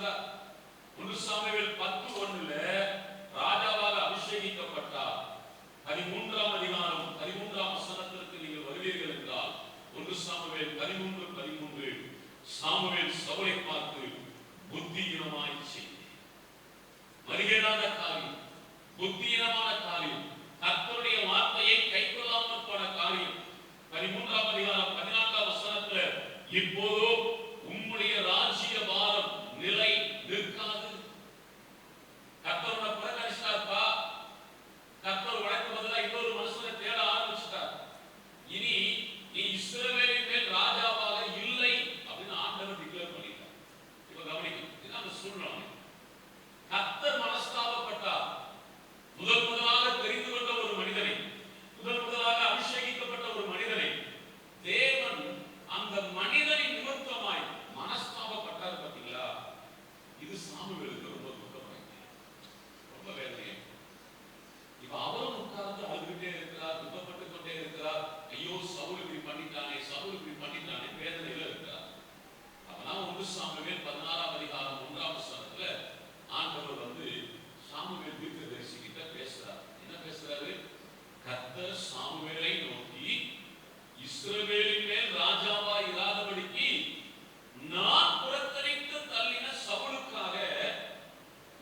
சொல்றார். 1 சாமுவேல் 10:1 ராஜாவாக அபிஷேகிக்கப்பட்டார். 13ஆம் அதிகாரம் 13ஆம் வசனத்திற்கு நீங்கள் வருவீர்கள் என்றால் 1 சாமுவேல் 13:13 சாமுவேல் சவுலை பார்த்து புத்தியீனமாய் செய். மரியாதான காரியம், புத்தியீனமான காரியம், கர்த்தருடைய வார்த்தையை கைக்கொள்ளாமல் போன காரியம். 13ஆம் அதிகாரம் 14ஆம் வசனத்துல இப்போதோ உம்முடைய ராஜ்ய பாரம் நிலை நிற்காது. கர்த்தரோட புறக்கணிச்சார்ப்பா. கர்த்தர் உனக்கு பதிலா இன்னொரு மனுஷனை தேட ஆரம்பிச்சிட்டார். இனி நீ இஸ்ரவேலின் மேல் ராஜாவாக இல்லை அப்படின்னு ஆண்டவர் டிக்ளேர் பண்ணிட்டார். இப்ப கவனிக்கணும், இதுதான் சூழ்நிலை. கர்த்தர் மனஸ்தாபப்பட்டார். முதலாக தெரிந்து கொண்ட ஒரு மனிதனை, முதலாக அபிஷேகிக்கப்பட்ட ஒரு மனிதனை தேவன் அந்த மனிதனின் நிமித்தமாய் மனஸ்தாபப்பட்டார். பார்த்தீங்களா? இது சாமுவேலுக்கு ரொம்ப துக்கமாயிடுச்சு, ரொம்ப வேதனை. இப்ப அவரும் உட்கார்ந்து அழுதுகிட்டே இருக்கிறார், துக்கப்பட்டு கொண்டே இருக்கிறார். ஐயோ சவுல் இப்படி பண்ணிட்டானே, சவுல் இப்படி பண்ணிட்டானே, வேதனையில இருக்கிறார். அப்பதான் 1 சாமுவேல் 16ஆம் அதிகாரம் 1ஆம் வசனத்துல ஆண்டவர் சாமுவேல் தீர்க்கதரிசி கிட்ட பேசுறார். என்ன பேசுறாரு? கர்த்தர் சாமுவேலை நோக்கி இஸ்ரவேலின் மேல் ராஜாவா இராதபடிக்கு நான் புறக்கணித்து தள்ளின சவுலுக்காக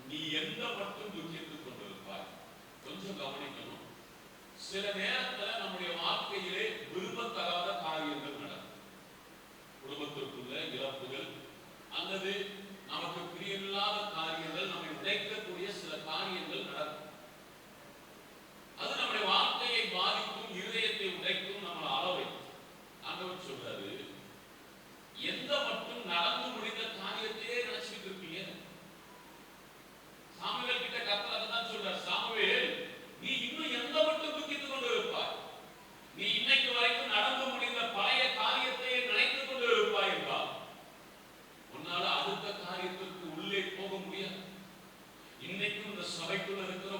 நீ எந்த மட்டும் துக்கித்துக் கொண்டிருப்பாய். கொஞ்சம் கவனிக்கணும். சில நேரத்துல நம்முடைய வாழ்க்கையிலே விரும்பத்தகாத காரியங்கள் நடக்கும். குடும்பத்திற்குள்ள இழப்புகள் அல்லது நமக்கு பிரியமில்லாத காரியங்கள், நம்மை உடைக்கக்கூடிய சில காரியங்கள் நடக்கும். அது நம்முடைய வாழ்க்கையை பாதிக்கும், இருதயத்தை உடைக்கும், நம்மளை அளவை. ஆண்டவர் சொல்றாரு, எந்த மட்டும் நடந்து முடிந்த காரியத்தையே நினைச்சிட்டு இருப்பீங்க. சாமுவேல் கிட்ட கர்த்தர் தான் சொல்றார், சாமுவேல் நீ இன்னும் எந்த மட்டும் துக்கித்துக் கொண்டு இருப்பாய்? நீ இன்னைக்கு வரைக்கும் நடந்து முடிந்த பழைய காரியத்தையே நினைத்துக் கொண்டு இருப்பாய் என்றால் உன்னால அடுத்த காரியத்திற்கு உள்ளே போக முடியாது. இன்னைக்கும் இந்த சபைக்குள்ள இருக்கிற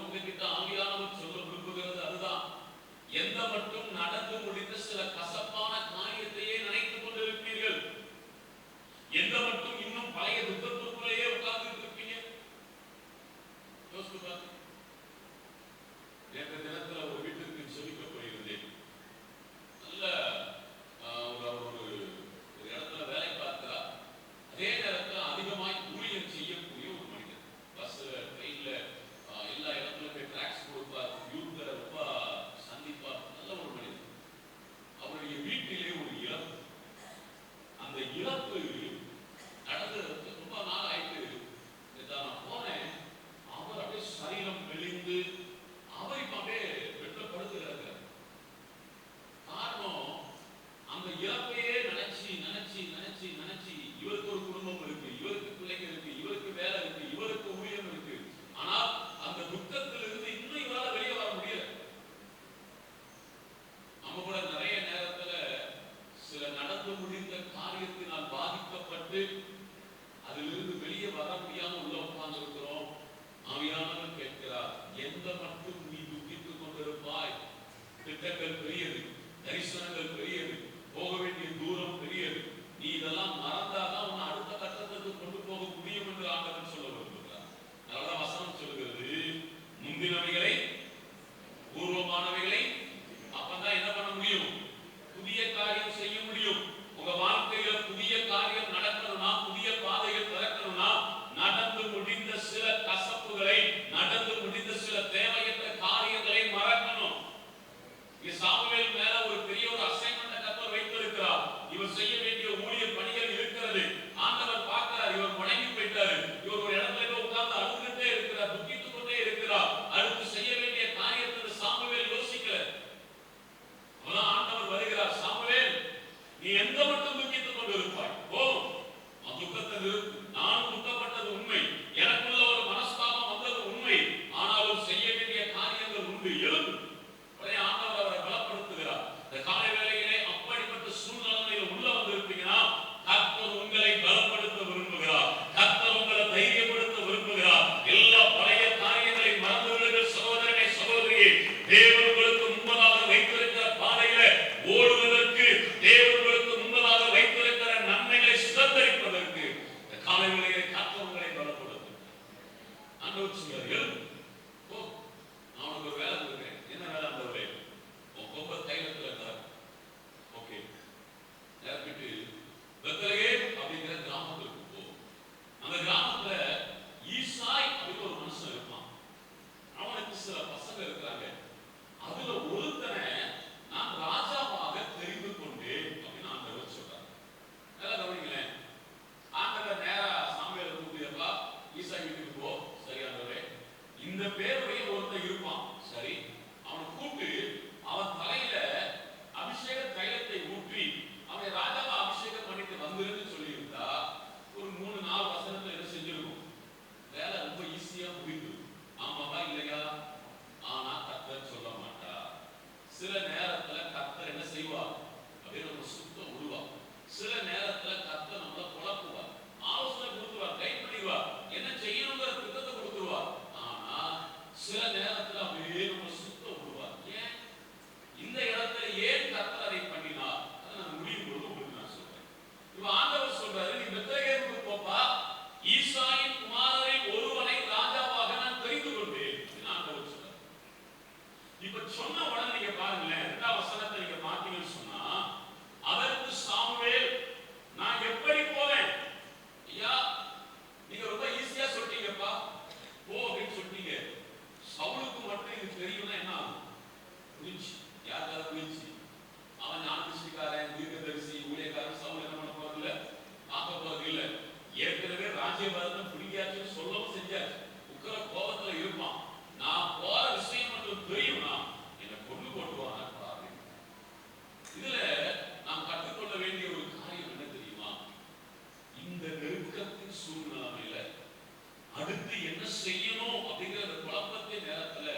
அடுத்து என்ன செய்யணும் அப்படிங்கிற குழப்பத்தை நேரத்துல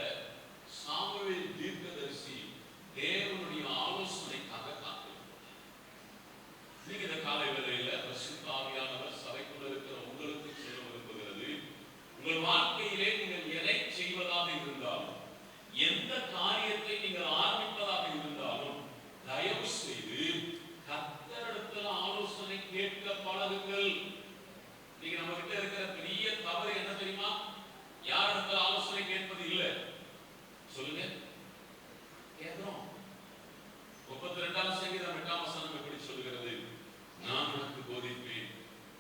சாமுவேல் தீர்க்கதரிசி தேவனுடைய ஆலோசனைக்காக காத்திருக்கிறார். இன்னைக்கு இந்த காலை வேளையில பரிசுத்த ஆவியானவர் சபைக்குள்ள இருக்கிற உங்களுக்கு சொல்ல விரும்புகிறது, உங்கள் வாழ்க்கையிலே நீங்கள் எதை செய்வதாக இருந்தாலும், எந்த காரியத்தை நீங்கள் ஆரம்பிப்பதாக இருந்தாலும், தயவு செய்து கர்த்தரிடத்தில் ஆலோசனை கேட்க பழகுங்கள். நீங்க நம்ம கிட்ட இருக்கிற பெரிய தவறு என்ன தெரியுமா? யாரிடத்தில் ஆலோசனை கேட்பது இல்லை. சொல்லுங்க, கேட்கிறோம். 32ஆம் சங்கீதம் 8ஆம் வசனம் எப்படி சொல்கிறது? நான் உனக்கு போதிப்பேன்,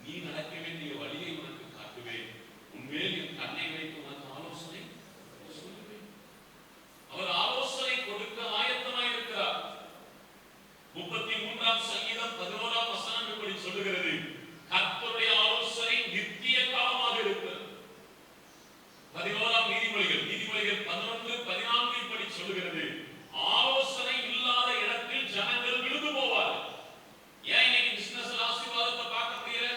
நீ நடக்க வேண்டிய வழியை உனக்கு காட்டுவேன், உன்மேல் என் கண்ணை வைத்து உனக்கு ஆலோசனை சொல்லுவேன். அவர் ஆலோசனை கொடுக்க ஆயத்தமாய் இருக்கிறார். 33ஆம் சங்கீதம் 11ஆம் வசனம் இப்படி சொல்லுகிறது, கர்த்தருடைய ஆலோசனை நித்திய காலமாக இருக்கிறது. 11ஆம் நீதிமொழிகள் 11:14 இப்படி சொல்லுகிறது, ஆலோசனை இல்லாத இடத்தில் ஜனங்கள் விழுந்து போவார்கள். ஏன் இன்னைக்கு பிசினஸ் ஆசீர்வாதத்தை பார்க்க முடியல?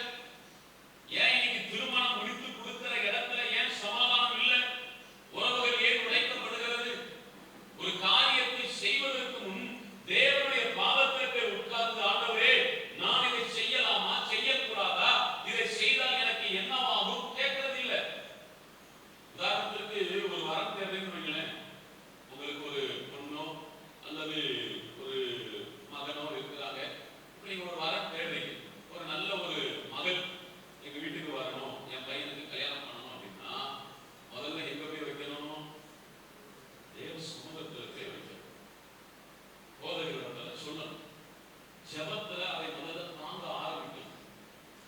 ஏன் இன்னைக்கு திருமணம் முடித்து கொடுக்கிற இடத்துல ஏன் சமாதானம் இல்லை? உறவுகள் ஏன் உடைக்கப்படுகிறது? ஒரு காரியத்தை செய்வதற்கு முன் தேவனுடைய பாதத்திற்கு உட்கார்ந்து, ஆண்டவரே நான் இதை செய்யலாமா செய்யக்கூடாதா, இதை செய்தால் எனக்கு என்னவாகும் கேட்கறது இல்லை. உதாரணத்திற்கு ஒரு வரம் தேவைன்னு வைங்களேன். உங்களுக்கு ஒரு பொண்ணோ அல்லது ஒரு மகனோ இருக்கிறாங்க, நீங்க ஒரு வரம் தேடுறீங்க. ஒரு நல்ல ஒரு மகள் எங்க வீட்டுக்கு வரணும், என் பையனுக்கு கல்யாணம் பண்ணணும் அப்படின்னா முதல்ல எங்க போய் வைக்கணும்? தேவ சமூகத்தில் போய் வைக்கணும். போதகர்களிடத்துல சொல்லணும். ஜெபத்துல அதை முதல்ல தாங்க ஆரம்பிக்கணும்.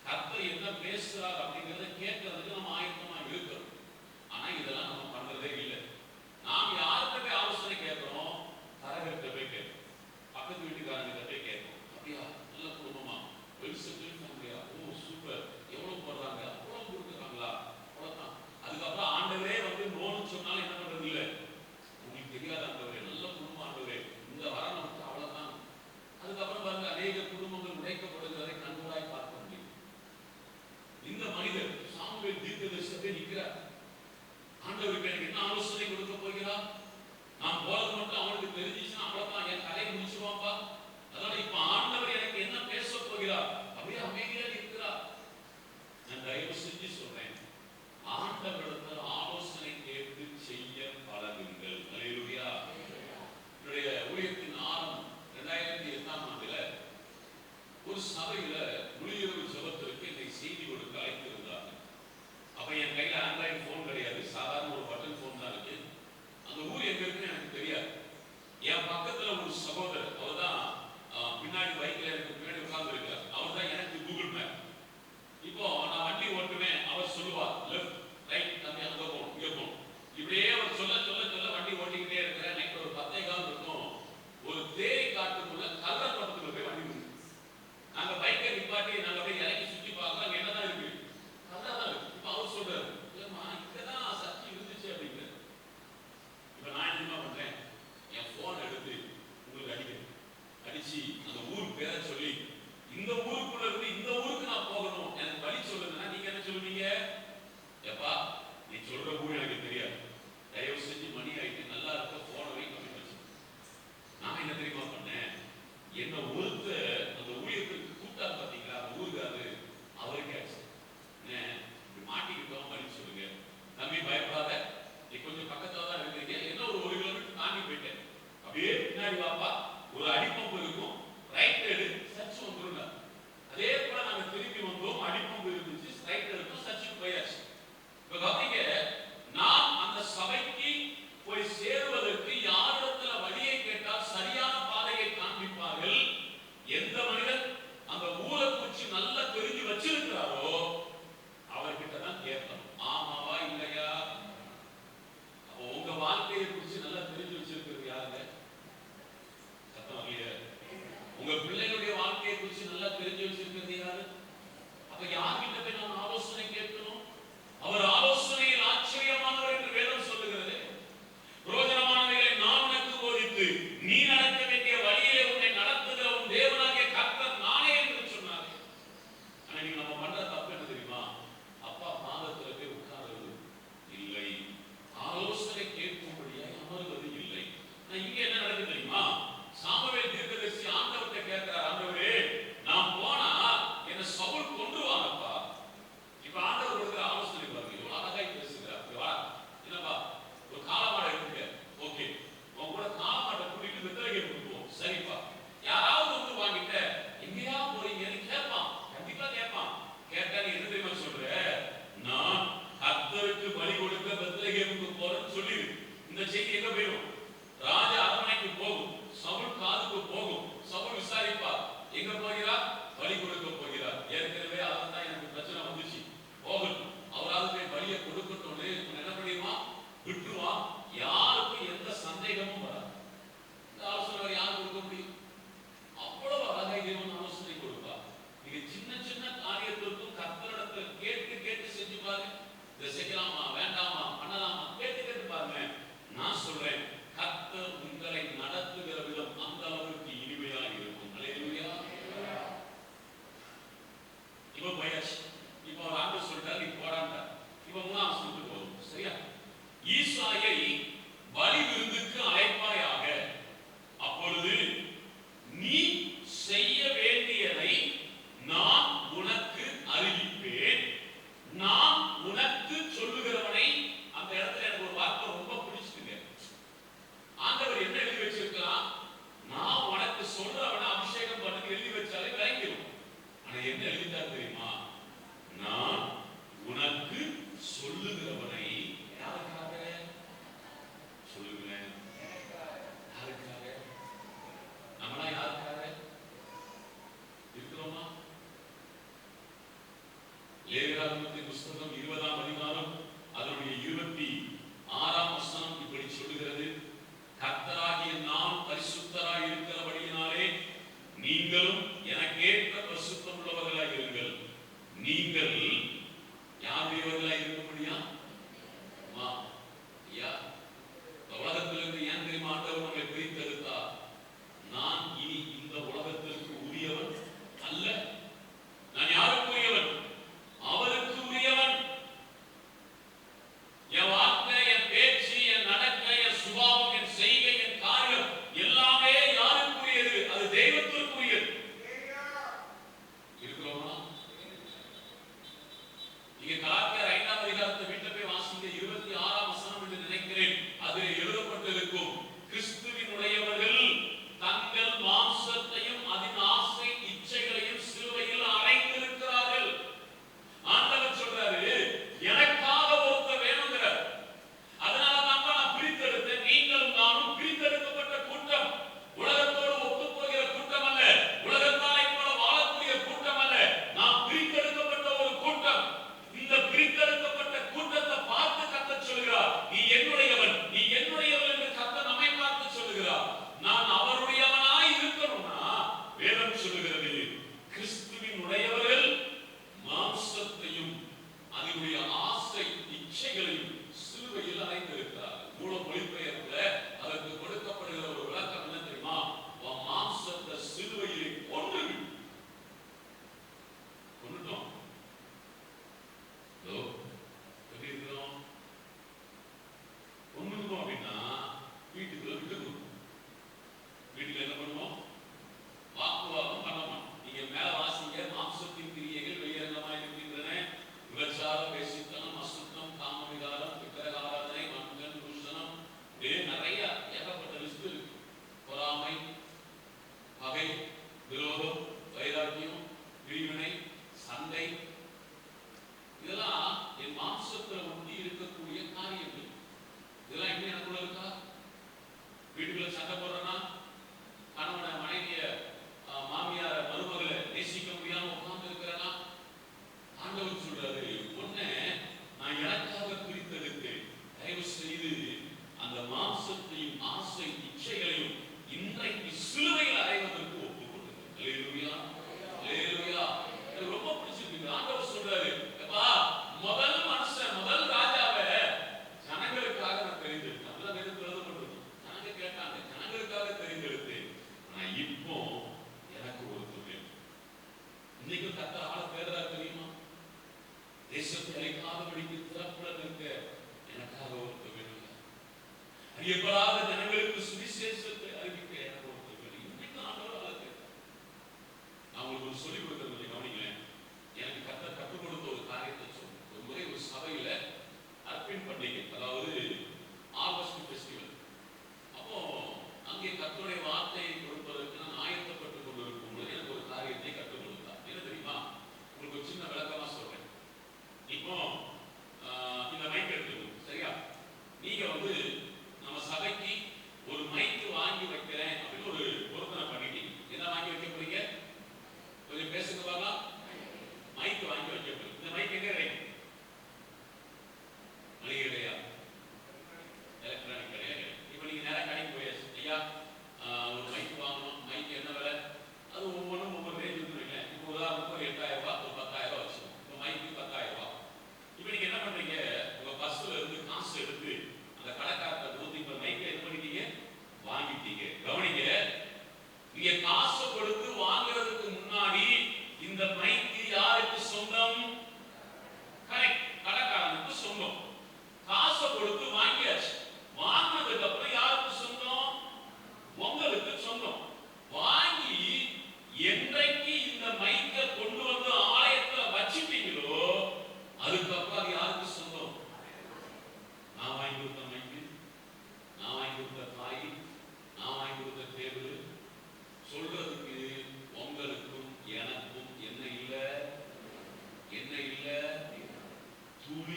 கர்த்தர் என்ன பேசுறார் அப்படிங்கறத கேட்கறதுக்கு நம்ம ஆயத்தமா இருக்கிறோம். ஆனா இதெல்லாம் நம்ம பண்றதே இல்லை. நாம் யார்கிட்ட போய் ஆலோசனை கேட்கிறோம்? தரகர்கிட்ட போய் கேட்கிறோம், பக்கத்து வீட்டுக்காரங்கிட்ட போய் கேட்கிறோம். அப்படியா, நல்ல குடும்பமா, வெல் செட்டில் ஃபேமிலியா, ஓ சூப்பர், எவ்வளவு போடுறாங்க, அவ்வளவு கொடுக்குறாங்களா, அவ்வளவுதான். அதுக்கப்புறம் ஆண்டவரே வந்து நோன்னு சொன்னாலும் என்ன பண்றது இல்லை. உங்களுக்கு தெரியாத ஆண்டவரே, நல்ல குடும்பம் ஆண்டவரே, இந்த வரம் நமக்கு அவ்வளவுதான். அதுக்கப்புறம் பாருங்க, அநேக குடும்பங்கள் உடைக்கப்படுகிறதை கண்கூடாய் பார்க்க முடியும். இந்த மனிதர் சாமுவேல் தீர்க்கதரிசியே நிற்கிறார். ஆண்டவருக்கு எனக்கு என்ன ஆலோசனை கொடுக்க போகிறார்? நான் போறது மட்டும் அவனுக்கு தெரிஞ்சிச்சுன்னா அவ்வளவுதான், என் கதையை முடிச்சுவாப்பா. அதனால இப்ப ஆண்டவர் எனக்கு என்ன பேச போகிறார்? அப்படியே அமைதியா இருக்கிறார். நான் தயவு செஞ்சு சொல்றேன், ஆண்டவரிடத்தில் ஆலோசனை கேட்டு செய்ய பழகுங்கள். அல்லேலூயா. என்னுடைய ஊழியத்தின் ஆரம்பம் 2008ஆம் ஆண்டுல ஒரு சபையில முழியரவு ஜெபத்திற்கு என்னை செய்தி கொடுக்க அழைத்திருந்தார்கள். அப்ப என் கையில ஆண்ட்ராய்டு போன் கிடையாது, சாதாரண ஒரு பட்டன் போன் தான் இருக்கு. அந்த ஊர் எங்க இருக்குன்னு எனக்கு தெரியாது. என் பக்கத்துல ஒரு சகோதரர், அவர் தான் பின்னாடி பைக்ல எனக்கு பின்னாடி உட்கார்ந்து இருக்கார். அவர் தான் எனக்கு கூகுள் மேப். இப்போ நான் வண்டி ஓட்டுவேன், அவர் சொல்லுவார் லெஃப்ட் ரைட், தம்பி அங்க போகணும் இங்க போகணும். இப்படியே அவர் சொல்ல சொல்ல சொல்ல வண்டி ஓட்டிக்கிட்டே இருக்கிறேன். நைட் ஒரு 10 கால் இருக்கும். ஒரு தேரி காட்டுக்குள்ள கல்லர் பக்கத்துல போய் வண்டி நின்று, நாங்க பைக்கை நிப்பாட்டி நாங்க அப்படியே இறங்கி சுற்றி பார்க்கலாம், அங்க என்னதான் இருக்கு? கல்லர் தான் இருக்கு. இப்ப அவர் சொல்றாரு, இல்லம்மா இங்கதான் சக்தி இருந்துச்சு அப்படிங்கிற. இப்ப நான் என்ன பண்றேன், என் போன் எடுத்து உங்களுக்கு அடிக்கிறேன். அடிச்சு அந்த ஊர் பேரை சொல்லி, இந்த ஊருக்குள்ள இருந்து இந்த ஊருக்கு நான் போகணும், எனக்கு வழி சொல்லுங்கன்னா நீங்க என்ன சொல்லுவீங்க? எப்பா நீ சொல்ற ஊர் எனக்கு தெரியாது, தயவு செஞ்சு மணி ஆயிட்டு நல்லா இருக்க போனவை கம்மி வச்சு. நான் என்ன தெரியுமா பண்ணேன், என்ன ஒருத்த அந்த ஊழியத்திற்கு கூட்டா பார்த்தீங்களா, அந்த ஊருக்காரு அவருக்கே ஆச்சு. இப்படி மாட்டிக்கிட்டோம், வழி சொல்லுங்க. தம்பி பயப்படாத, நீ கொஞ்சம் பக்கத்துல தான் இருக்கிறீங்க, என்ன ஒரு 1 கிலோமீட்டர் தாண்டி போயிட்டேன், அப்படியே பின்னாடி வாப்பா, ஒரு அடிப்பம்பு இருக்கும், ரைட் எடு, சர்ச் வந்துருங்க. அதே போல நாங்க திரும்பி வந்தோம், அடிப்பம்பு இருந்துச்சு, ரைட் எடுத்தோம், சர்ச்சுக்கு போயாச்சு. இப்ப கவனிங்க, நாம் அந்த சபைக்கு போய் சேருவதற்கு யாரிடத்துல வழியை கேட்டால் சரியான பாதையை காண்பிப்பார்கள். இதை செய்யலாமா வேண்டாமா பண்ணலாமா கேட்டு கேட்டு பாருங்க. நான் சொல்றேன், கர்த்தர் உங்களை நடத்துகிற விதம் அந்த அளவுக்கு இனிமையா இருக்கும். அல்லேலூயா. இப்ப போயாச்சு. இப்ப ஒரு ஆண்டு சொல்லிட்டாரு, நீ போடாண்டார். இப்ப மூணாவது சொல்லிட்டு போதும். சரியா? ஈசாயை பலி விருந்துக்கு அழைப்பாயாக, அப்பொழுது நீ செய்ய வேண்டியதை நான் உனக்கு அறிவிப்பேன், நான் உனக்கு சொல்லுகிறவனை. அந்த இடத்துல எனக்கு ஒரு வார்த்தை ரொம்ப பிடிச்சிருக்கு. ஆண்டவர் என்ன எழுதி வச்சிருக்கலாம்? நான் உனக்கு சொல்றவனை அபிஷேகம் பண்ணி எழுதி வச்சாலே விளங்கிடும். ஆனா என்ன எழுதிட்டார் தெரியுமா? நான் உனக்கு சொல்லுகிறவனை. யாருக்காக சொல்லுகிறேன்? யாருக்காக? நம்மளா யாருக்காக இருக்கிறோமா? லேவியராகமத்தின் புஸ்தகம் 20ஆம் அதிகாரம் அதனுடைய 26ஆம் வசனம் இப்படி சொல்லுகிறது, கர்த்தராகிய நான் பரிசுத்தராய் இருக்கிறபடியினாலே நீங்களும் எனக்கேற்ற பரிசுத்தம் உள்ளவர்களாய் இருங்கள். நீங்கள் யாருடையவர்களாய் இருக்க முடியும்? ஐயா, உலகத்திலிருந்து ஏன் தெரியுமா ஆண்டவர் நம்மை பிரித்தெடுத்தார்? நான் இனி இந்த உலகத்திற்கு உரியவன் அல்ல. நான் யாருக்கு உரியவன்? அவருக்கு உரியவன். என் வார்த்தை, என் பேச்சு, என் நடக்கை, என் சுபாவம், என் செய்கை, என் காரியம் எல்லாமே யாருக்குரியது? அது தெய்வத்திற்குரியது. இருக்கிறோமா? நீங்க கலாத்தியர் 5ஆம் அதிகாரத்தை வீட்டில் போய் வாசிங்க. 26ஆம் வசனம் என்று நினைக்கிறேன். அதில் எழுதப்பட்டிருக்கும், கிறிஸ்துவினுடையவர்கள் தங்கள் மாம்சத்தையும் அதன் ஆசை இச்சைகளையும் சிலுவையில் அறைந்திருக்கிறார்கள். ஆண்டவர் சொல்றாரு, எனக்காக ஒருத்தர் வேணுங்கிறார். அதனால தான் நான் பிரித்தெடுத்தேன். நீங்களும் நானும் பிரித்தெடுக்கப்பட்ட கூட்டம். உலகத்தோடு ஒத்து போகிற கூட்டம் அல்ல. உலகத்தாரை போல வாழக்கூடிய கூட்டம் அல்ல. நாம் பிரித்தெடுக்கப்பட்ட ஒரு கூட்டம். இந்த பிரித்தெடுக்கப்பட்ட கூட்டத்தை பார்த்து கர்த்தர் சொல்கிறார், நீ என்னுடையவன், நீ என்னுடையவன் என்று கர்த்தர் நம்மை பார்த்து சொல்லுகிறார். நான் அவருடையவனாய் இருக்கணும்னா வேதம் சொல்லுகிறது, கிறிஸ்துவினுடையவர்கள் மாம்சத்தையும் அதனுடைய ஆசை இச்சைகளையும் சிலுவையில் அறைந்திருக்கிறார். மூல மொழிபெயர்ப்புல அதற்கு கொடுக்கப்படுகிற ஒரு விளக்கம் என்ன தெரியுமா? மாம்சத்தை சிலுவையிலே கொன்றுவிடு. கொன்னுட்டோம். எப்படி இருக்கிறோம்? கொன்னுட்டோம் அப்படின்னா வீட்டுக்குள்ள விட்டு கொடுக்கும். வீட்டுல என்ன பண்ணுவோம்? வாக்குவாதம் பண்ணணும். நீங்க மேல வாசிங்க, மாம்சத்தின் கிரியைகள் வெளியரங்கமாக இருக்கின்றன. விபச்சாரம், வேசித்தனம், அசுத்தம், காமவிகாரம், விக்கிரக ஆராதனை, மண்கண், தூஷணம், நிறைய ஏகப்பட்ட லிஸ்ட் இருக்கு. பொறாமை, பகை, விரோதம், வைராக்கியம், பிரிவினை, சண்டை, இதெல்லாம் என் மாம்சத்துல ஒட்டி இருக்கக்கூடிய காரியங்கள். இதெல்லாம் என்ன எனக்குள்ள இருக்கா? வீட்டுக்குள்ள சண்டை போடுறேன்னா, கணவனை, மனைவிய, மாமியார, மருமகளை நேசிக்க முடியாம உட்கார்ந்து இருக்கிறேன்னா, ஆண்டவர் சொல்றாரு, ஒண்ணு நான் எனக்காக பிரித்தெடுத்தேன். தயவு செய்து அந்த மாம்சத்தையும் ஆசை இச்சைகளையும் இன்றைக்கு சிலுவையில் அறைவதற்கு ஒப்புக்கொள்ளுங்கள். அல்லேலூயா, அல்லேலூயா. எனக்கு ரொம்ப பிடிச்சிருக்கு. ஆண்டவர் சொல்றாரு, அப்பா, முதல் மனுஷன், முதல் ராஜாவை ஜனங்களுக்காக நான் தெரிந்தெடுத்தேன். அப்படிதான் வேதத்தில் எழுதப்பட்டிருக்கு. ஜனங்க கேட்டாங்க, ஜனங்களுக்காக தெரிந்தெடுத்தேன். நான் இப்போ எனக்கு ஒருத்தர் வேணும். இன்னைக்கு கர்த்தர் ஆள தேடுறா தெரியுமா? தேசத்தை அழைக்காதபடிக்கு திறப்புல இருக்க எனக்காக ஒருத்தர் வேணும். அறியப்படாத ஜனங்களுக்கு சுவிசேஷத்தை அறிவிக்க எனக்கு ஒருத்தர் வேணும். இன்னைக்கு ஆண்டவர் ஆள தேடுறார். நான் உங்களுக்கு ஒரு சொல்லிக் கொடுக்கறது கொஞ்சம் கவனிங்களேன். எனக்கு கர்த்தர் கற்றுக் கொடுத்த ஒரு காரியத்தை சொல்றேன். ஒரு முறை ஒரு சபையில அர்ப்பன் பண்டிகை, அதாவது ஆகஸ்ட் ஃபெஸ்டிவல். அப்போ அங்கே கர்த்தருடைய வார்த்தையை கொடுப்பதற்கு நான் ஆயத்தப்பட்டுக் கொண்டிருக்கும் போது எனக்கு ஒரு காரியத்தை கற்றுக் கொடுத்தார். என்ன தெரியுமா? உங்களுக்கு ஒரு சின்ன விளக்கமா சொல்றேன். இப்போ இந்த மைக் எடுத்துக்கணும். சரியா? நீங்க நம்ம சபைக்கு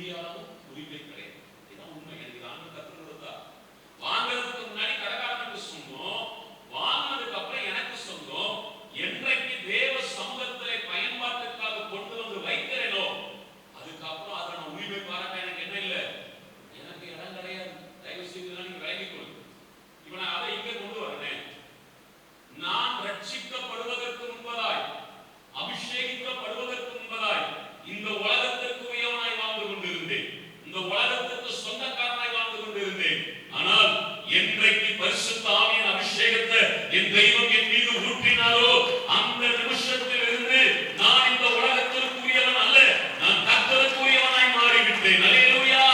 கூலியாலும் உரிமை கிடையாது. இதுதான் உண்மை. எனக்கு ஆண்டு கற்றுக் கொடுத்தா வாங்குறதுக்கு முன்னாடி கடைக்காரனுக்கு சொந்தம், வாங்கினதுக்கு அப்புறம் எனக்கு சொந்தம். என்றைக்கு தேவ சமூகத்திலே பயன்பாட்டுக்காக கொண்டு வந்து வைக்கிறேனோ அதுக்கப்புறம் அதை நான் உரிமை பாராட்ட எனக்கு என்ன இல்லை, எனக்கு இடம் கிடையாது. தயவு செய்து நீங்க விலகிக் கொள்ளுங்க. இப்ப நான் அதை இங்க கொண்டு வரேன். நான் ரட்சிக்கப்படுவதற்கு முன்பதாய், அபிஷேகிக்கப்படுவதற்கு முன்பதாய் இந்த உலகத்திற்கு உரியவனாய் வாழ்ந்து கொண்டிருந்தேன், இந்த உலகத்திற்கு சொந்தக்காரனாய் வாழ்ந்து கொண்டிருந்தேன். ஆனால் என்றைக்கு பரிசுத்த ஆவியின் அபிஷேகத்தை என் தெய்வம் என் மீது ஊற்றினாரோ அந்த நிமிஷத்தில் இருந்து நான் இந்த உலகத்திற்கு உரியவன் அல்ல, நான் கர்த்தருக்கு உரியவனாய் மாறிவிட்டேன். அல்லேலூயா.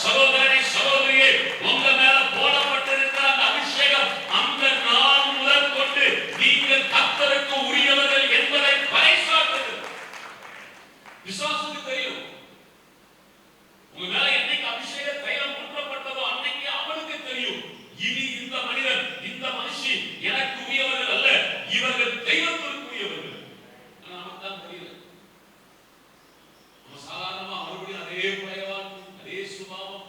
சகோதரனே சகோதரியே, உங்க மேல போடப்பட்டிருக்கிற அந்த அபிஷேகம் அந்த நாள் முதல் கொண்டு நீங்கள் கர்த்தருக்கு உரியவர்கள் என்பதை பறைசாற்றுகிறது. விசுவாசுக்கு தெரியும். உங்க மேல என்னைக்கு அபிஷேக தைலம் ஊற்றப்பட்டதோ அன்னைக்கு அவனுக்கு தெரியும், இனி இந்த மனிதன் இந்த மனுஷி எனக்கு உரியவர்கள் அல்ல, இவர்கள் தெய்வத்திற்கு உரியவர்கள். ஆனா நமக்கு தான் தெரியல. நம்ம சாதாரணமா மறுபடியும் அதே பழையவான் அதே சுபாவம்.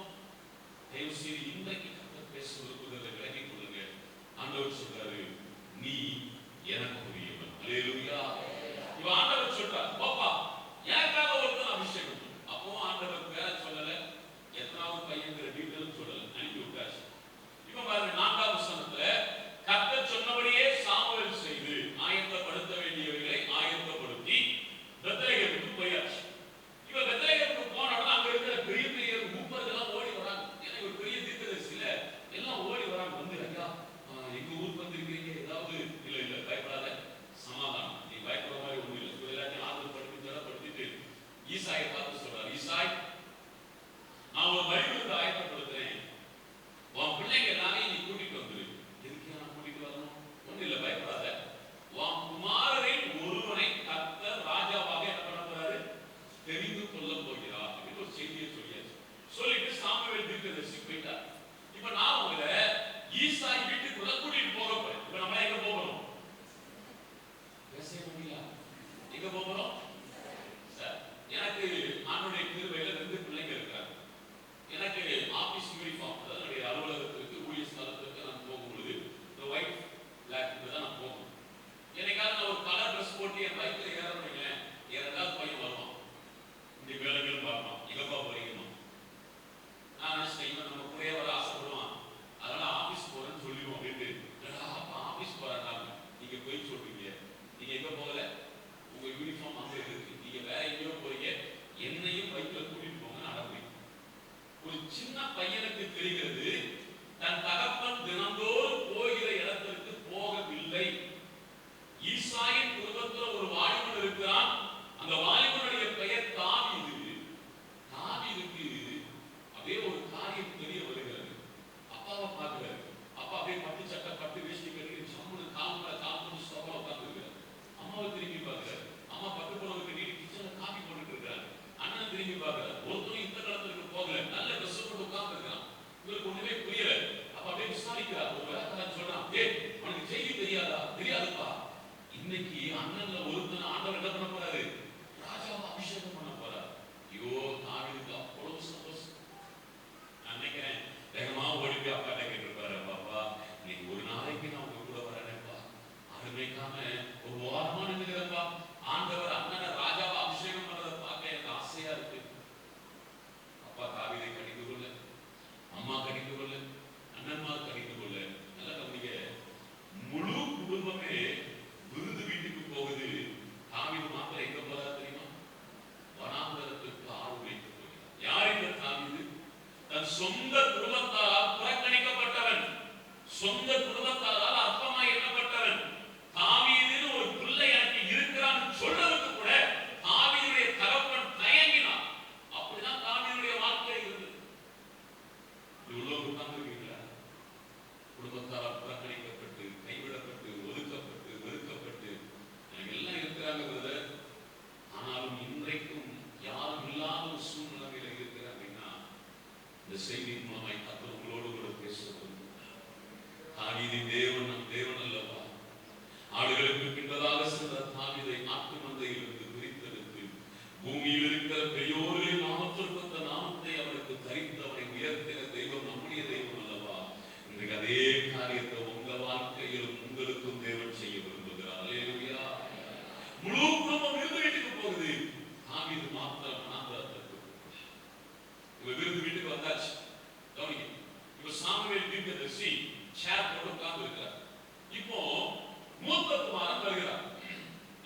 தயவு செய்து இன்றைக்கு கர்த்தர் பேசுவதற்கு விலகிக் கொள்ளுங்க. ஆண்டவர் சொல்றாரு, நீ எனக்கு உரியவன். அல்லேலூயா. இவன் ஆண்டவர் சொல்றார், பாப்பா எனக்காக ஒருத்தன் அபிஷேகம். அப்போ ஆண்டவர் பேர சொல்லல, எத்தனாவது பையன்கிற டீட்டெயிலும் சொல்லல, அனுப்பி விட்டாச்சு. இப்ப பாருங்க 4ஆம் வசனத்துல கர்த்தர் சொன்னபடியே சாமுவேல் செய்து ஆயத்தப்படுத்த வேண்டியவைகளை ஆயத்தப்படுத்தி பெத்லகேமுக்கு போயாச்சு. இப்ப பெத்லகேமுக்கு போனோம்னா அங்க இருக்கிற பெரிய பெரிய மூப்பர்கள்லாம் ஓடி வராங்க. ஏன்னா ஒரு பெரிய தீர்க்கதரிசில எல்லாம் ஓடி வராங்க. வந்து ஐயா எங்க ஊருக்கு வந்திருக்கீங்க, ஏதாவது இல்ல இல்ல பயப்படாத, சமாதானம், நீ பயப்படுற மாதிரி ஒண்ணும் இல்லை, எல்லாத்தையும் ஆதரவு படுத்திட்டு ஈசாயை பார்த்து சொல்றாரு, ஈசாய் நான் ஒரு பலிபீடத்தை ஆயத்தப்படுத்துறேன், உன் பிள்ளைங்க எல்லாரையும் நீ கூட்டிட்டு வந்துரு. எதுக்கு நான் கூட்டிட்டு வரணும்? ஒண்ணு இல்ல பயப்படாத, உன் குமாரரில் ஒருவனை கர்த்தர் ராஜாவாக என்ன பண்ண போறாரு, தெரிந்து கொள்ள போகிறார் அப்படின்னு ஒரு செய்தியை சொல்லியாச்சு. சொல்லிட்டு சாமுவேல் தீர்க்கதரிசி போயிட்டார். இப்ப நான் உங்களை ஈசாய் வீட்டுக்குள்ள கூட்டிட்டு போக போறேன். இப்ப நம்ம எங்க போகணும்? பேச முடியல. எங்க போகிறோம்? எனக்கு ஆண்டுடைய கிருபையில 2 பிள்ளைங்க இருக்காங்க. எனக்கு ஆபீஸ் யூனிஃபார்ம், அதாவது என்னுடைய அலுவலகத்திற்கு ஊழிய ஸ்தலத்திற்கு நான் போகும்பொழுது இந்த ஒயிட் பிளாக் தான் நான் போகணும். என்னைக்காவது நான் ஒரு கலர் ட்ரெஸ் போட்டு என் பைக்கில் ஏறணும்னு என் 2வது பையன் வருவான், இந்த வேலைகளும் பார்ப்பான், எங்கப்பா போறீங்கம்மா. நான் நினைச்சேன் இவன் நம்ம கூடயே வர ஆசைப்படுவான், அதனால ஆபீஸ் போறேன்னு சொல்லிடுவோம் அப்படின்ட்டு. அப்பா ஆபீஸ் போறாங்க, நீங்க போய் சொல்றீங்க, நீங்க எங்க போகல, உங்க யூனிஃபார்ம் அங்க இருக்கு, நீங்க வேற எங்கேயோ போறீங்க, என்னையும் பைக்ல கூட்டிட்டு போங்க நடப்பேன். ஒரு சின்ன பையனுக்கு தெரிகிறது தன் தகப்பன் தினந்தோறும் போகிற இடத்திற்கு போகவில்லை. ஈசாயின் குடும்பத்தில் ஒரு வாலிபன் இருக்கிறான். அந்த வாலிபனுடைய பெயர் தாவீது. தாவீதுக்கு அப்படியே ஒரு காரியம் தெரிய வருகிறது. அப்பாவை பார்க்கிறாரு. அப்பா அப்படியே பட்டு சட்டை பட்டு வேஷ்டி கட்டி சம்முன்னு கால் சோபா உட்கார்ந்து இருக்கிறார். அம்மாவை திரும்பி பார்க்கிறார். அம்மா பட்டு போனதுக்கு நீடி கிச்சன்ல காபி போட்டுட்டு இருக்கிறார். அண்ணன் திரும்பி பார்க்கிறார். ஒருத்தரும் இந்த காலத்துக்கு போகல, நல்ல ட்ரெஸ் போட்டு உட்கார்ந்து இருக்கிறான். இவருக்கு ஒண்ணுமே புரியல. அப்ப அப்படியே விசாரிக்கிறார். ஒரு வேலைக்காரன் சொல்றான், ஏய் உனக்கு செய்தி தெரியாதா? தெரியாதுப்பா, இன்னைக்கு அண்ணன்ல ஒருத்தன் ஆண்டவர் என்ன பண்ண போறாரு, ராஜாவை அபிஷேகம் பண்ண போறார். ஐயோ தாவீதுக்கு அவ்வளவு சந்தோஷம். நான் நினைக்கிறேன் வேகமா ஓடி போய் அப்பா கேட்டிருப்பாரு, பாப்பா நீ ஒரு நாளைக்கு நான் உங்க கூட வரேன்ப்பா, அருமைக்காம ஒரு ஓரமா நின்றுக்கிறப்பா, ஆண்டவர் அண்ணனை ராஜாவை அபிஷேகம் பண்றதை பார்க்க எனக்கு ஆசையா இருக்கு. அப்பா தாவீதை கடிந்து கொள்ள, அம்மா கடிந்து கொள்ள, அண்ணன்மார் கடிந்து கொள்ள. நல்ல கவனிக்க, முழு குடும்பமே விருது வீட்டுக்கு போகுது. தாவீது மாத்திரம் எங்க போறாரு தெரியுமா? வனாந்தரத்துக்கு ஆள் வைத்து போகிறார். யார் இந்த தாவீது? தன் சொந்த குடும்பத்தால் புறக்கணிக்கப்பட்டவன், சொந்த குடும்பத்தால் அற்பமாய் எண்ணப்பட்டவன். தாவீதுன்னு ஒரு பிள்ளை எனக்கு இருக்கிறான்னு சொல்றதுக்கு கூட தாவீதுடைய தகப்பன் தயங்கினான். அப்படிதான் தாவீதுடைய வாழ்க்கை இருந்தது. இவ்வளவு உட்கார்ந்துருக்கீங்களா? குடும்பத்தால் புறக்கணிக்கப்பட்டு, கைவிடப்பட்டு, ஒதுக்கப்பட்டு, வெறுக்கப்பட்டு எல்லாம் இருக்கிறாங்க பிரதர். ஆனாலும் இன்றைக்கும் யாரும் இல்லாத ஒரு சூழ்நிலையில இருக்கிற அப்படின்னா இந்த செய்தியின் மூலமாய் கர்த்தர் உங்களோடு கூட பேசுவது, தாவீது தேவன் நம் தேவன் அல்லவா? ஆடுகளுக்கு பின்பதாக சென்ற தாவீதை ஆட்டு மந்தையிலிருந்து பிரித்தெடுத்து பூமியில் இருக்கிற பெரியோரின் நாமத்திற்கு தீர்க்கதரிசி சேர் போட்டு உட்கார்ந்து இருக்கிறார். இப்போ மூத்த குமாரன் வருகிறார்.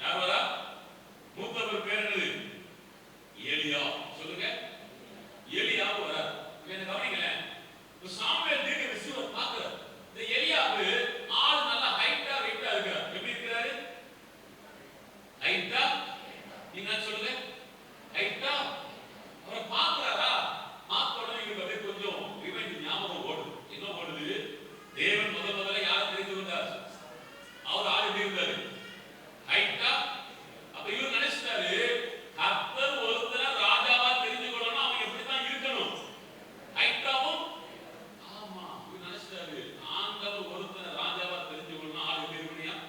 யார் வரா? மூத்தவர் பேர் என்னது? எலியா. சொல்லுங்க, எலியா வரார். என்ன கவனிக்கல, சாமுவேல் தீர்க்கதரிசி ஒரு பார்க்கிறார். இந்த எலியாவு ஆள் நல்ல ஹைட்டா வெயிட்டா இருக்கார். எப்படி இருக்கிறாரு? ஹைட்டா. நீங்க சொல்லுங்க, ஹைட்டா. அவர் பார்க்கிறாரா? பார்த்த உடனே இவருக்கு அப்படியே கொஞ்சம் ரிவைண்ட் ஞாபகம் ஓடுது. என்ன ஓடுது? தேவன் முதல்ல யாரை தெரிந்து கொண்டார்? அவர் ஆள் எப்படி இருந்தாரு? ஹைட்டா. அப்ப இவர் நினைச்சிட்டாரு, கர்த்தர் ஒருத்தர ராஜாவா தெரிஞ்சு கொள்ளணும், அவன் எப்படித்தான் இருக்கணும்? ஹைட்டாவும். ஆமா, இவர் நினைச்சிட்டாரு, ஆண்டவர் ஒருத்தர ராஜாவா தெரிஞ்சு கொள்ளணும், ஆள் எப்படி இருக்கணும்?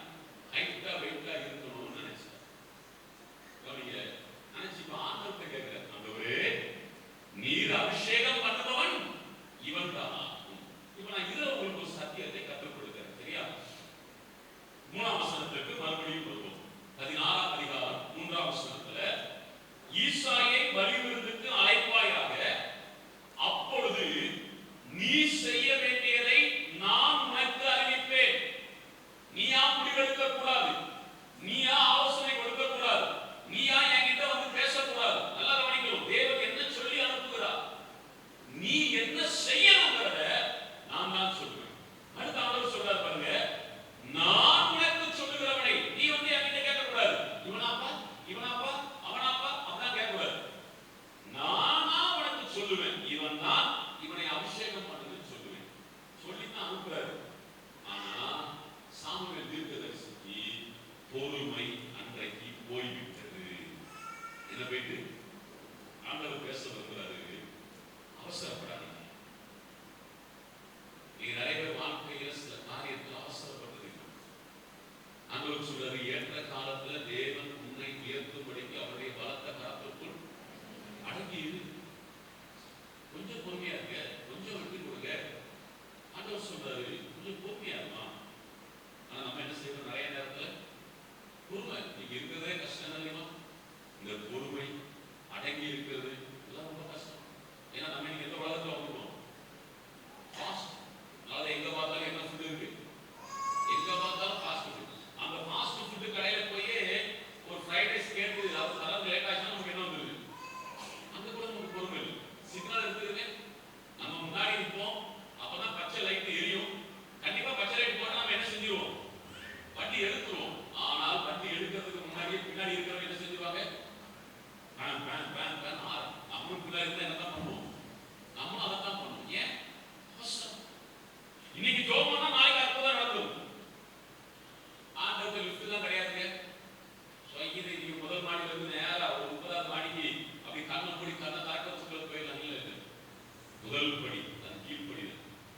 ஹைட்டா வெயிட்டா இருக்கணும்னு நினைச்சார். கவனிங்க, நினைச்சு இப்ப ஆண்டவர்கிட்ட கேட்கிறார், ஆண்டவரே நீர் அபிஷேகம் பண்ணுபவன் இவன் தான். இப்ப நான் இதுல உங்களுக்கு ஒரு சத்தியத்தை கற்றுக் கொடுக்கிறேன். சரியா? 3ஆம் வசனத்துக்கு மறுபடியும் வருவோம். 16ஆம் அதிகாரம் 3ஆம் வசனத்துல, ஈசாயை பலிவிருந்துக்கு அழைப்பாயாக, அப்பொழுது நீ செய்ய வேண்டியதை நான் உனக்கு அறிவிப்பேன். நீயா முடிவெடுக்க கூடாது, நீயா ஆலோசனை கொடுக்க கூடாது, நீயா என்கிட்ட வந்து பேசக்கூடாது. நல்லா கவனிக்கணும், தேவன் என்ன சொல்லி அனுப்புகிறார், நீ என்ன செய்யணுங்கிறத நான் தான் சொல்லுவேன். அடுத்த ஆண்டவர் சொல்றார் பாருங்க, நான் உனக்கு சொல்லுகிறவனை நீ வந்து என்கிட்ட கேட்கக்கூடாது. இவனாப்பா இவனாப்பா அவனாப்பா அப்படிலாம் கேட்கக்கூடாது. நானா உனக்கு சொல்லுவேன், இவன் தான், இவனை அபிஷேகம் பண்ணுன்னு சொல்லுவேன். சொல்லித்தான் அனுப்புறாரு. ஆனா சாமுவேல் தீர்க்கதரிசிக்கு பொறுமை அன்றைக்கு போய்விட்டது. என்ன போயிட்டு? ஆண்டவர் பேச வருகிறாரு, அவசரப்படாதீங்க. நீங்க நிறைய பேர் வாழ்க்கையில சில காரியத்தில் அவசரப்பட்டது. ஆண்டவர் சொல்றாரு, ஏற்ற காலத்துல தேவன் உன்னை உயர்த்தும்படிக்கு அவருடைய பலத்த கரத்துக்குள் அடங்கி இரு. கொஞ்சம் பொறுமையா இருங்க, கொஞ்சம் விட்டு கொடுங்க. ஆண்டவர் சொல்றாரு, கொஞ்சம் பொறுமையா இருக்கலாம். ஆனா நம்ம என்ன செய்யணும்? நிறைய நேரத்துல பொறுமை, நீங்க இருக்கிறதே கஷ்டம் இல்லையா? இந்த பொறுமை, அடங்கி இருக்கிறது இதெல்லாம் ரொம்ப கஷ்டம். ஏன்னா நம்ம நீங்க எந்த உலகத்துல வந்துருவோம்? ஃபாஸ்ட். அதாவது எங்க பார்த்தாலும் என்ன ஃபுட் இருக்கு? எங்க பார்த்தாலும் ஃபாஸ்ட் ஃபுட். அந்த ஃபாஸ்ட் ஃபுட் கடையில போய் ஒரு ஃப்ரைட் ரைஸ் கேட்டு அது சடங்கு லேட் ஆச்சுன்னா நமக்கு என்ன வந்துருது? அந்த கூட நமக்கு பொறுமை இல்லை. சிக்னல் இருக்குதுங்க, நம்ம முன்னாடி நிற்போம், அப்பதான் பச்சை லைட் எரியும். கண்டிப்பா பச்சை லைட் போட்டா நம்ம என்ன செஞ்சிருவோம்? வண்டி எடுத்துருவோம். ஆனால் வண்டி எடுக்கிறதுக்கு முன்னாடி பின்னாடி இருக்கிறவங்க என்ன செஞ்சுவாங்க? பேன் பேன் பேன் பேன் ஆறு. நம்மளும் பின்னாடி இருந்தா என்னதான் பண்ணுவோம்? நம்மளும் அதைத்தான் பண்ணுவோம். ஏன்? அவசரம். இன்னைக்கு ஜோமன்னா நாளைக்கு அற்புதம் நடக்கும். ஆண்டவருக்கு லிஃப்ட் தான் கிடையாதுங்க. இது நீங்க முதல் மாடியில இருந்து நேரா ஒரு 30ஆவது மாடிக்கு அப்படி கண்ணை மூடி கண்ணை திறக்கிறதுக்குள்ள போயிடலாம். இல்லை, முதல் படி அது கீழ்படி,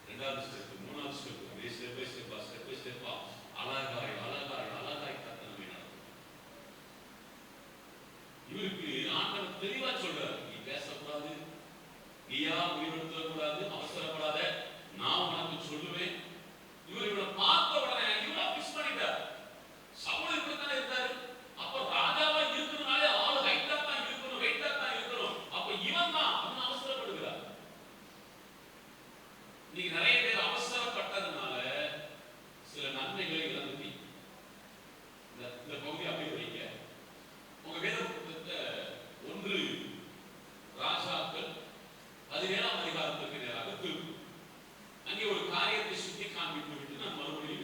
2வது ஸ்டெப், 3வது ஸ்டெப், அப்படியே ஸ்டெப் பை ஸ்டெப்பா அழகாய் அழகாய் அழகாய் கத்தனமே நடக்கும். இவருக்கு ஆண்டவர் தெளிவா சொல்றாரு, நீ பேசக்கூடாது, நீயா முடிவெடுத்துக்கூடாது, அவசரப்படாத, நான் உனக்கு சொல்லுவேன். இவர் இவரை பார்த்த உடனே இவரை பிக்ஸ் பண்ணிட்டார். சவுல் இப்படித்தானே இருந்தாரு. அப்ப ராஜாவா இருக்கணும்னாலே ஆளு ஹைட்டா தான் இருக்கணும், வெயிட்டா தான் இருக்கணும். அப்ப இவன் தான் அவன் அவசரப்படுகிறார். நீங்க நிறைய பேர் அவசரப்பட்டதுனால சில நன்மைகளை இழந்துட்டீங்க. இந்த பகுதி அப்படியே வைங்க. உங்க வேத புத்தகத்தை 1 ராஜாக்கள் 17ஆம் அதிகாரத்துக்கு நேராக திருப்பு. அங்கே ஒரு காரியத்தை சுட்டி காண்பித்து விட்டு நான் மறுபடியும்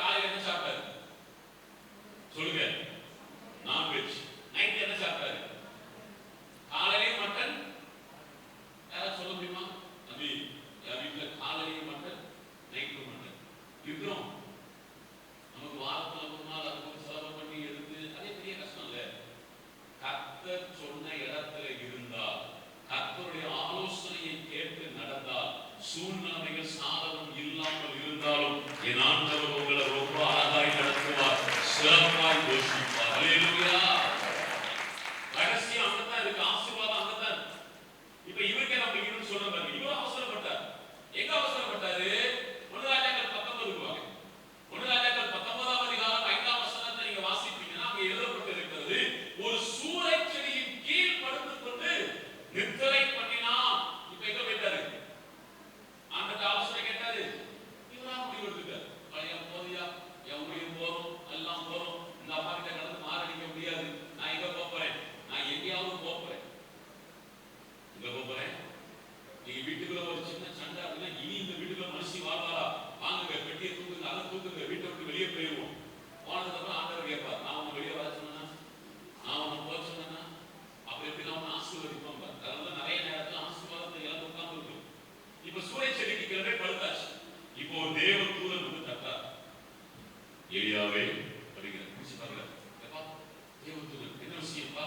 காலையில என்ன சாப்பிட்டாரு சொல்லுங்க? நான்வெஜ். நைட் என்ன சாப்பிட்டாரு? காலையிலேயும் மட்டன். யாராவது சொல்ல முடியுமா? அது என் வீட்டுல காலையிலேயும் மட்டன், நைட்டும் மட்டன். இருக்கிறோம். நமக்கு வாரத்துல ஒரு நாள் அதுக்கு செலவு பண்ணி எடுத்து அதே பெரிய கஷ்டம் இல்ல. கர்த்தர் சொன்ன இடத்துல இருந்தால், கர்த்தருடைய ஆலோசனையை கேட்டு நடந்தால், சூழ்நிலைகள் சாதகம் இல்லாமல் இருந்தாலும் என் ஆண்டவர் உங்களை ரொம்ப அழகாய் நடத்துவார், சிறப்பாய் போஷிப்பார். அல்லேலூயா. ரகசியம் அங்கதான் இருக்கு, ஆசீர்வாதம் அங்கதான். இப்ப இவருக்கே நம்ம இன்னும் சொல்ற பாருங்க, இவர் அவசரப்பட்டார். எங்க அவசரப்பட்டாரு? 1 ராஜாக்கள் 19 வாங்க. 1 ராஜாக்கள் 19ஆம் அதிகாரம் 5ஆம் வசனத்தை நீங்க வாசிப்பீங்கன்னா அங்க எழுதப்பட்டிருக்கிறது, ஒரு சூரை செடியின் கீழ் படுத்துக் கொண்டு நித்திரை பண்ணினான். இப்ப எங்க போயிட்டாரு? அந்த ஆலோசனை கேட்டாரு, இவரா முடிவெடுத்துட்டார். பழைய போதியா என் உயிர் போறோம், எல்லாம் போறோம், இந்த அப்பா கிட்ட கடந்து மாரடிக்க முடியாது, நான் எங்க போறேன்? நான் எங்கேயாவது போறேன். எங்க போறேன்? நீங்க வீட்டுக்குள்ள ஒரு சின்ன சண்டை அப்படின்னா, இனி இந்த வீட்டுக்குள்ள மனுஷி வாழ்வாரா? வாங்குங்க, பெட்டியை தூக்குங்க, அதை தூக்குங்க, வீட்டை விட்டு வெளியே போயிடுவோம். போனதுக்கப்புறம் ஆண்டவர் கேட்பார், நான் உன்னை வெளியே வர சொன்னா, நான் உன்னை போக சொன்னா, அப்படி எப்படி நான் ஆசீர்வதிப்போம். அதெல்லாம் நிறைய நேரத்தில் ஆசீர்வாதத்தை இழந்து உட்கார்ந்து இருக்கும். இப்ப சூரிய செடிக்கு கிளம்பி படுத்தாச்சு. இப்போ ஒரு தேவ தூதன் வந்து தட்டார். எலியாவே அப்படிங்கிற பாருங்க, தேவ தூதன் என்ன விஷயம்ப்பா?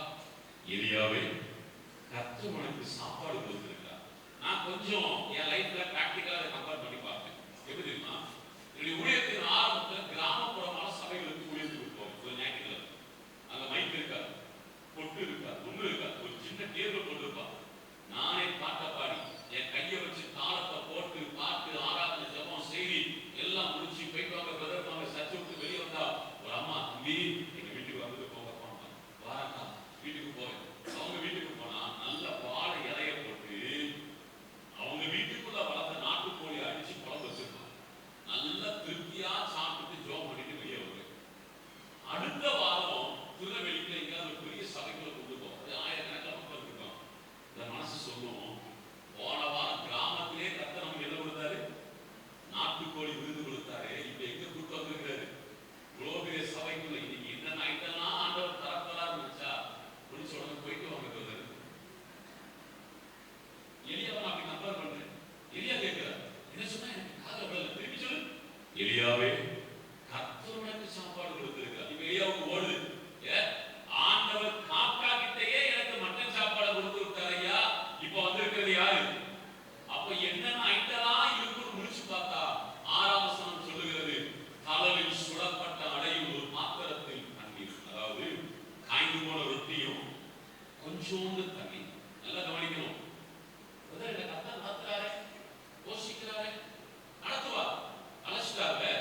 எலியாவே, கர்த்தர் உனக்கு சாப்பாடு கொடுத்திருக்கிறார். நான் கொஞ்சம் என் லைஃப்ல பிராக்டிகலா அதை கம்பேர் பண்ணி பார்த்தேன். எப்படி தெரியுமா? என்னுடைய ஊழியத்தின் ஆரம்பத்தில் கிராமப்புறமான சபைகளுக்கு ஊழியத்துக்கு போவோம். ஒரு ஞாயிற்றுக்கிழமை அங்க மைக் இருக்காது, பொட்டு இருக்காது, ஒண்ணு இருக்காது, ஒரு சின்ன டேபிள் போட்டுருப்பா. நானே பாட்டை பாடி என் கையை வச்சு தாளத்தை போட்டு பாட்டு ஆராதனை ஜபம் செய்தி எல்லாம் முடிச்சு போயிட்டு வாங்க பிரதர் வாங்க சர்ச்சை விட்டு வெளியே வந்தா ஒரு அம்மா, தம்பி எங்க வீட்டுக்கு வந்து போங்க போனா வாரா வீட்டுக்கு போறேன். அவங்க வீட்டுக்கு போனா நல்ல வாழை இலைய போட்டு அவங்க வீட்டுக்குள்ள வளர்ந்த நாட்டுக்கோழி அடிச்சு குழம்பு வச்சிருப்பாங்க. நல்லா திருப்தியா சாப்பிட்டு ஜோம் பண்ணிட்டு வெளியே வருவேன். அடுத்த வாரம் திருநெல்வேலியில எங்கேயாவது ஒரு பெரிய சபைக்குள்ள கொண்டு போவோம். அது ஆயிரக்கணக்கில் மக்கள் இருக்கும். இந்த மனசு சொல்லும், போன வாரம் கிராமத்திலே கர்த்தர் நமக்கு என்ன கொடுத்தாரு? நாட்டுக்கோழி விருது கொடுத்தாரு. இப்ப எங்க கூட்டு வந்திருக்கிறாரு? இவ்வளவு பெரிய சபைக்குள்ள இன்னைக்கு என்னென்ன ஐட்டம்லாம் ஆண்டவர் தரப்போறாரு நினைச்சா முடிச்ச உடனே போயிட்டு வாங்க வருது. எலியாவை நான் அப்படி கம்பேர் பண்றேன். எலியா கேட்கிறார், என்ன சொன்னா எனக்கு காதுல விழல, திருப்பி சொல்லு. எலியாவே, கர்த்தர் உனக்கு சாப்பாடு கொடுத்திருக்கார். இப்ப எலியாவுக்கு ஓடுது, ஆண்டவர் காக்கா கிட்டயே எனக்கு மட்டன் சாப்பாடு கொடுத்து விட்டார் ஐயா. இப்ப வந்திருக்கிறது யாரு? அப்ப என்னென்ன ஐட்டம்லாம் இருக்குன்னு முடிச்சு பார்த்தா 6ஆம் வசனம் சொல்லுகிறது, கடலில் சுடப்பட்ட அடையும் ஒரு பாத்திரத்தில் தண்ணீர். அதாவது காய்ந்து போன ரொட்டியும் கொஞ்சோண்டு தண்ணி. நல்லா கவனிக்கணும். என்ன கர்த்தர் நடத்துறாரு, போஷிக்கிறாரு, நடத்துவார். அழைச்சிட்டாரு.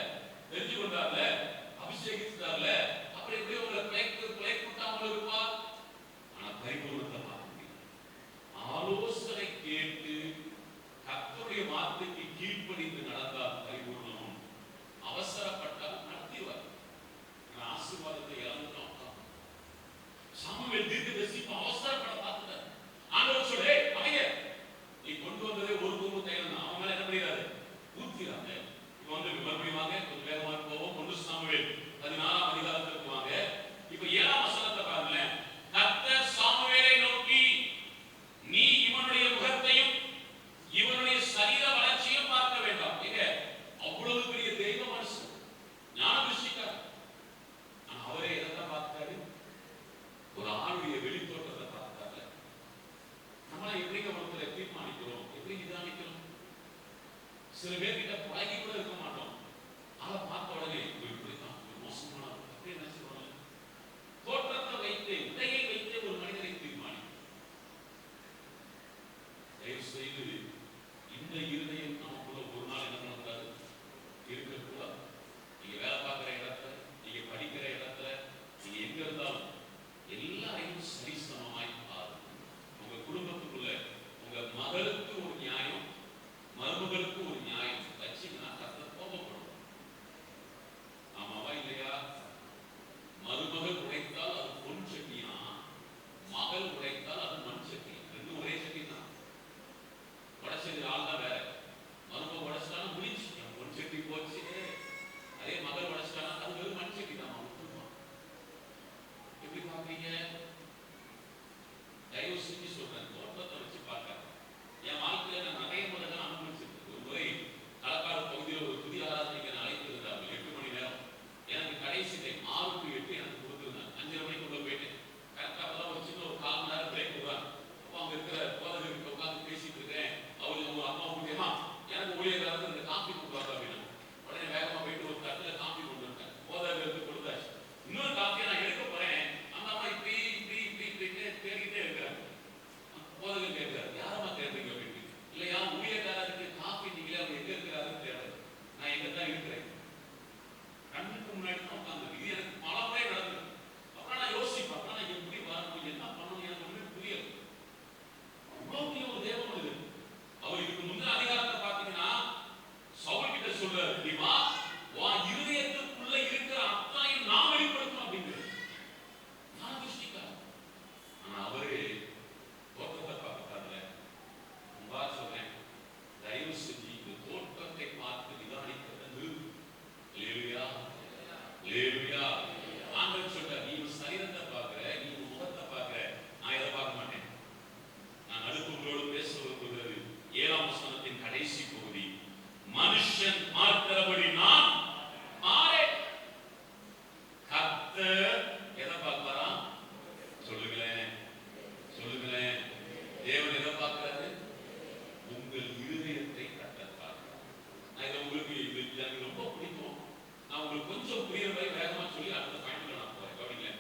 உங்களுக்கு கொஞ்சம் புரியுற மாதிரி வேகமா சொல்லி அடுத்த பாயிண்ட்ல நான் போறேன். கவனிங்க.